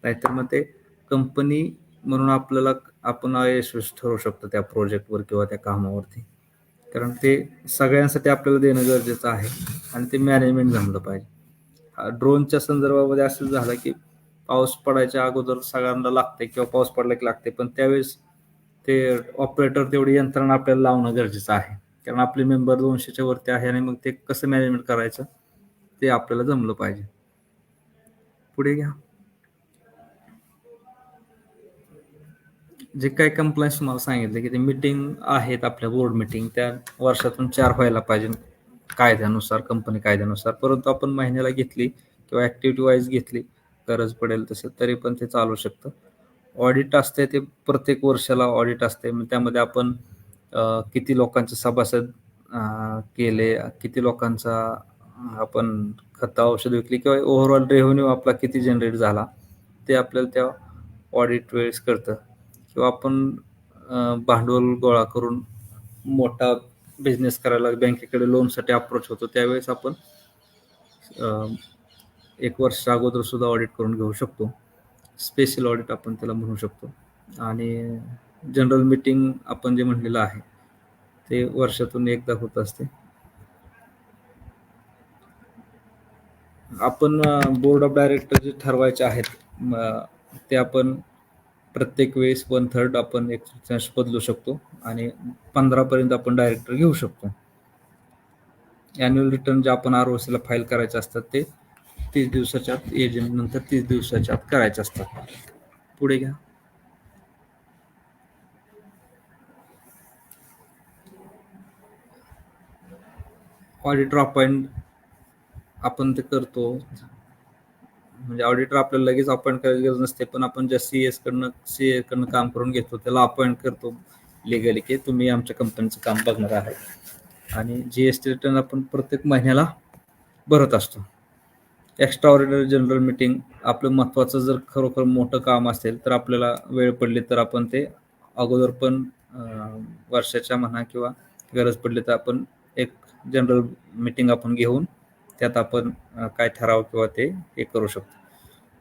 नाहीतर मग ते कंपनी म्हणून आपल्याला आपण अयशस्वी ठरवू शकतो त्या प्रोजेक्टवर किंवा त्या कामावरती. कारण ते सगळ्यांसाठी आपल्याला देणं गरजेचं आहे आणि ते मॅनेजमेंट जमलं पाहिजे. ड्रोनच्या संदर्भामध्ये असं झालं, की पाऊस पडायच्या अगोदर सगळ्यांना लागते किंवा पाऊस पडला की लागते, पण त्यावेळेस ते ऑपरेटर तेवढी यंत्रणा आपल्याला लावणं गरजेचं आहे. कारण आपले मेंबर 200च्या वरती आहे आणि मग ते कसं मॅनेजमेंट करायचं ते आपल्याला जमलं पाहिजे. पुढे घ्या. जे काही कंप्लायन्स तुम्हाला सांगितलं, की ते मीटिंग आहेत आपल्या बोर्ड मीटिंग, त्या वर्षातून 4 व्हायला पाहिजे कायद्यानुसार, कंपनी कायद्यानुसार. परंतु आपण महिन्याला घेतली किंवा ॲक्टिव्हिटी वाईज घेतली, गरज पडेल तसं, तरी पण ते चालू शकतं. ऑडिट असते ते प्रत्येक वर्षाला ऑडिट असते. मग त्यामध्ये आपण किती लोकांचे सभासद केले, किती लोकांचा आपण खतं औषध विकली, किंवा ओव्हरऑल रेव्हेन्यू आपला किती जनरेट झाला ते आपल्याला त्या ऑडिट वेळेस कळतं. किंवा आपण भांडवल गोळा करून मोठा बिझनेस करायला बँकेकडे लोनसाठी अप्रोच होतो, त्यावेळेस आपण 1 वर्ष अगोदर सुद्धा ऑडिट करून घेऊ शकतो. स्पेशल ऑडिट आपण त्याला म्हणू शकतो. आणि जनरल मीटिंग आपण जे म्हणलेलं आहे ते वर्षातून एकदा होत असते. आपण बोर्ड ऑफ डायरेक्टर जे ठरवायचे आहेत ते आपण प्रत्येक वेळेस 1/3 आपण एक तृतीयांश बदलू शकतो आणि 15 पर्यंत आपण डायरेक्टर घेऊ शकतो. ॲन्युअल रिटर्न जे आपण ROC ला फाईल करायचे असतात ते 30 दिवसाच्या आत, एजीएम नंतर 30 दिवसाच्या आत करायचे असतात. पुढे घ्या. ऑडिटर अपॉइंट आपण ते करतो. म्हणजे ऑडिटर आपल्याला लगेच अपॉइंट करायची गरज नसते, पण आपण ज्या सीए कडनं काम करून घेतो त्याला अपॉइंट करतो लिगली, की तुम्ही आमच्या कंपनीचं काम बघणार आहे. आणि GST रिटर्न आपण प्रत्येक महिन्याला भरत असतो. एक्स्ट्रा ऑर्डिनरी जनरल मीटिंग आपलं महत्त्वाचं जर खरोखर मोठं काम असेल तर आपल्याला वेळ पडली तर आपण ते अगोदर पण वर्षाच्या म्हणा किंवा गरज पडली तर आपण एक जनरल मीटिंग आपण घेऊन त्यात आपण काय ठराव किंवा ते हे करू शकतो.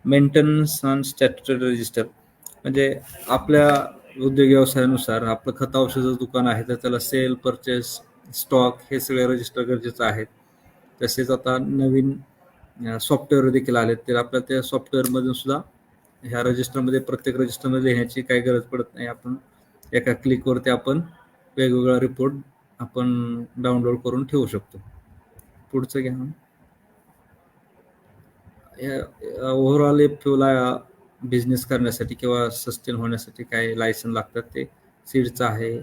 मेंटेनन्स ऑन स्टॅट्युटरी रजिस्टर म्हणजे आपल्या उद्योग व्यवसायानुसार आपलं खत औषधाचं दुकान आहे तर त्याला सेल, परचेस, स्टॉक हे सगळे रजिस्टर गरजेचं आहेत. तसेच आता नवीन सॉफ्टवेअर देखील आलेत, तर आपल्याला त्या सॉफ्टवेअरमधून सुद्धा ह्या रजिस्टरमध्ये प्रत्येक रजिस्टरमध्ये लिहायची काही गरज पडत नाही. आपण एका क्लिकवरती आपण वेगवेगळा रिपोर्ट आपण डाउनलोड करून ठेवू शकतो. पुढचं घ्या. ओव्हरऑल फ्यूला बिझनेस करण्यासाठी किंवा सस्टेन होण्यासाठी काय लायसन लागतात ते सीडचं आहे,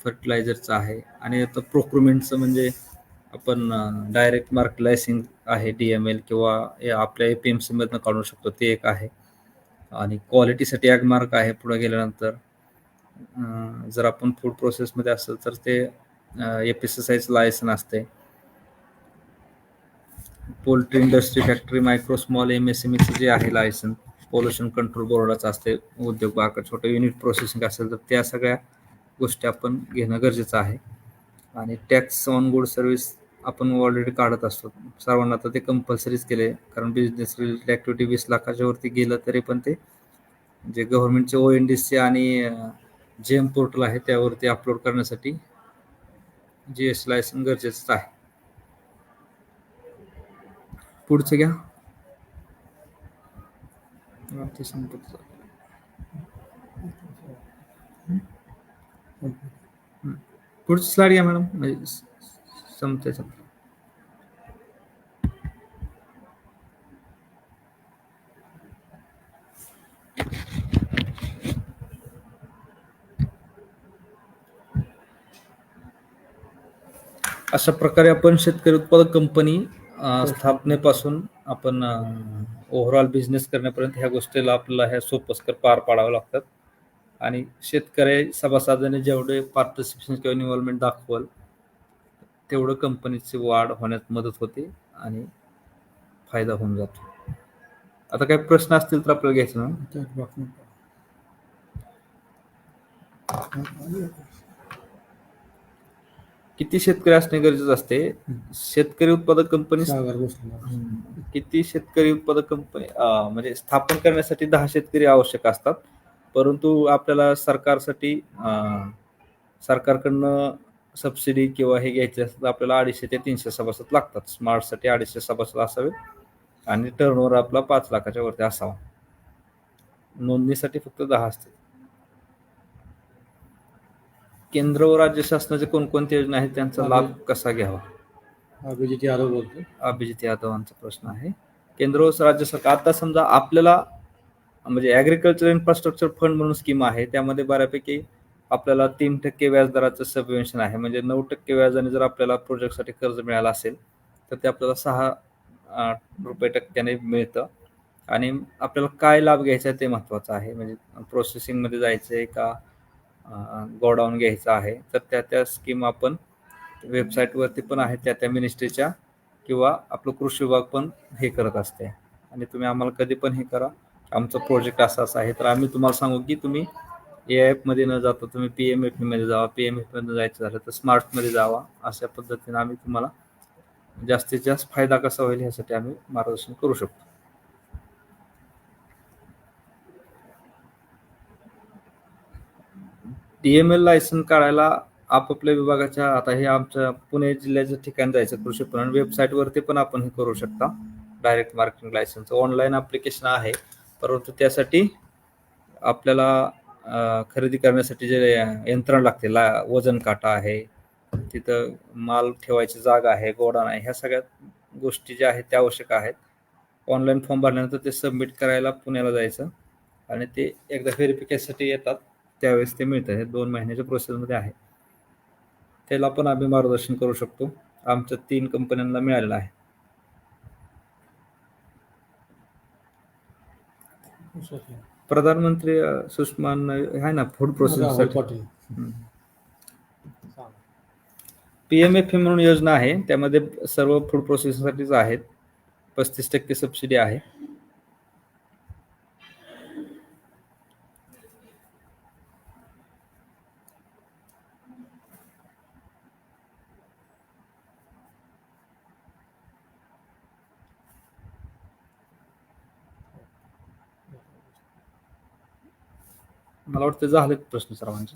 फर्टिलायझरचं आहे, आणि आता प्रोक्युरमेंटचं म्हणजे आपण डायरेक्ट मार्क लायसन आहे DML किंवा आपल्या APMC मधनं काढू शकतो, ते एक आहे. आणि क्वालिटीसाठी ॲग मार्क आहे. पुढे गेल्यानंतर जर आपण फूड प्रोसेसमध्ये असेल तर ते एपीसीआयचं लायसन असते. Poultry industry, factory, micro small MSMEचं जे आहे लायसन, पोल्युशन कंट्रोल बोर्डाचं असते. उद्योग बारका छोटं युनिट प्रोसेसिंग असेल तर त्या सगळ्या गोष्टी आपण घेणं गरजेचं आहे. आणि टॅक्स ऑन गुड सर्व्हिस आपण ऑलरेडी काढत असतो. सर्वांना तर ते कंपल्सरीच केले, कारण बिझनेस रिलेटेड ॲक्टिव्हिटी 20 लाखाच्या वरती गेलं तरी पण ते जे गव्हर्नमेंटचे ONDC आणि GM पोर्टल आहे त्यावरती अपलोड करण्यासाठी GST लायसन गरजेचंच आहे. पुढचं घ्या. ते संपत. पुढची स्लाइड घ्या मॅडम, म्हणजे संपते. अशा प्रकारे आपण शेतकरी उत्पादक कंपनी स्थापनेपासून आपण ओव्हरऑल बिझनेस करण्यापर्यंत ह्या गोष्टीला आपल्याला ह्या सोपस्कर पार पाडाव्या लागतात. आणि शेतकरी सभासदाने जेवढे पार्टिसिपेशन किंवा इन्व्हॉल्वमेंट दाखवल तेवढं कंपनीची वाढ होण्यात मदत होते आणि फायदा होऊन जातो. आता काही प्रश्न असतील तर आपल्याला घ्यायचं ना. किती शेतकरी असणे गरजेचं असते? शेतकरी उत्पादक कंपनी किती शेतकरी उत्पादक कंपनी म्हणजे स्थापन करण्यासाठी 10 शेतकरी आवश्यक असतात. परंतु आपल्याला सरकारकडनं सबसिडी किंवा हे घ्यायचे असतात, आपल्याला 250 ते 300 सभासद लागतात. स्मार्टसाठी 250 सभासद असावे आणि टर्नओव्हर आपला 5 लाखाच्या वरती असावा. नोंदणीसाठी फक्त 10 असते. केंद्र व राज्य शासनाचे कोणकोणत्या योजना आहेत, त्यांचा लाभ कसा घ्यावा? अभिजित यादव बोलतो. अभिजित यादवांचा प्रश्न आहे. केंद्र व राज्य सरकार, आता समजा आपल्याला म्हणजे ॲग्रिकल्चर इन्फ्रास्ट्रक्चर फंड म्हणून स्कीम आहे, त्यामध्ये बऱ्यापैकी आपल्याला 3% व्याजदराचं सबवेन्शन आहे. म्हणजे 9% व्याजाने जर आपल्याला प्रोजेक्टसाठी कर्ज मिळालं असेल तर ते आपल्याला 6 रुपये टक्क्याने मिळतं. आणि आपल्याला काय लाभ घ्यायचा आहे ते महत्त्वाचं आहे. म्हणजे प्रोसेसिंगमध्ये जायचं आहे का गोडाऊन घ्यायचं आहे, तर त्या स्कीम आपण वेबसाईटवरती पण आहेत, त्या मिनिस्ट्रीच्या किंवा आपलं कृषी विभाग पण हे करत असते. आणि तुम्ही आम्हाला कधी पण हे करा, आमचं प्रोजेक्ट असं आहे, तर आम्ही तुम्हाला सांगू की तुम्ही AIF मध्ये न जाता तुम्ही PMFE मध्ये जावा, PMFE मध्ये जायचं झालं तर स्मार्टमध्ये जावा. अशा पद्धतीने आम्ही तुम्हाला जास्तीत जास्त फायदा कसा होईल ह्यासाठी आम्ही मार्गदर्शन करू शकतो. DML लायसन काढायला आपापल्या विभागाच्या, आता हे आमच्या पुणे जिल्ह्याच्या ठिकाणी जायचं कृषी पणन वेबसाईटवरती पण आपण हे करू शकता. Direct marketing licence online application आहे, परंतु त्यासाठी आपल्याला खरेदी करण्यासाठी जे यंत्रणा लागते, वजन काटा आहे, तिथं माल ठेवायची जागा आहे, गोडाऊन आहे, ह्या सगळ्या गोष्टी ज्या आहेत त्या आवश्यक आहेत. ऑनलाईन फॉर्म भरल्यानंतर ते सबमिट करायला पुण्याला जायचं आणि ते एकदा व्हेरिफिकेशनसाठी येतात, त्यावेळेस ते मिळतं. हे 2 महिन्याच्या प्रोसेसमध्ये आहे. त्याला पण आम्ही मार्गदर्शन करू शकतो. आमच्या 3 कंपन्यांना मिळालेलं आहे. प्रधानमंत्री सुषमा आहे ना फूड प्रोसेसिंगसाठी. PMFE म्हणून योजना आहे, त्यामध्ये सर्व फूड प्रोसेसिंगसाठीच आहेत. 35% सबसिडी आहे. मला वाटतं झालेत प्रश्न सर्वांचे.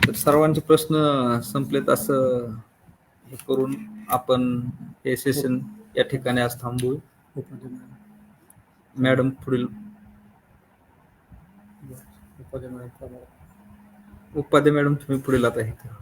तर सर्वांचे प्रश्न संपलेत असं हे करून आपण हे सेशन या ठिकाणी आज थांबवू. मॅडम पुढील उपाध्ये मॅडम तुम्ही पुढील आता हे करा.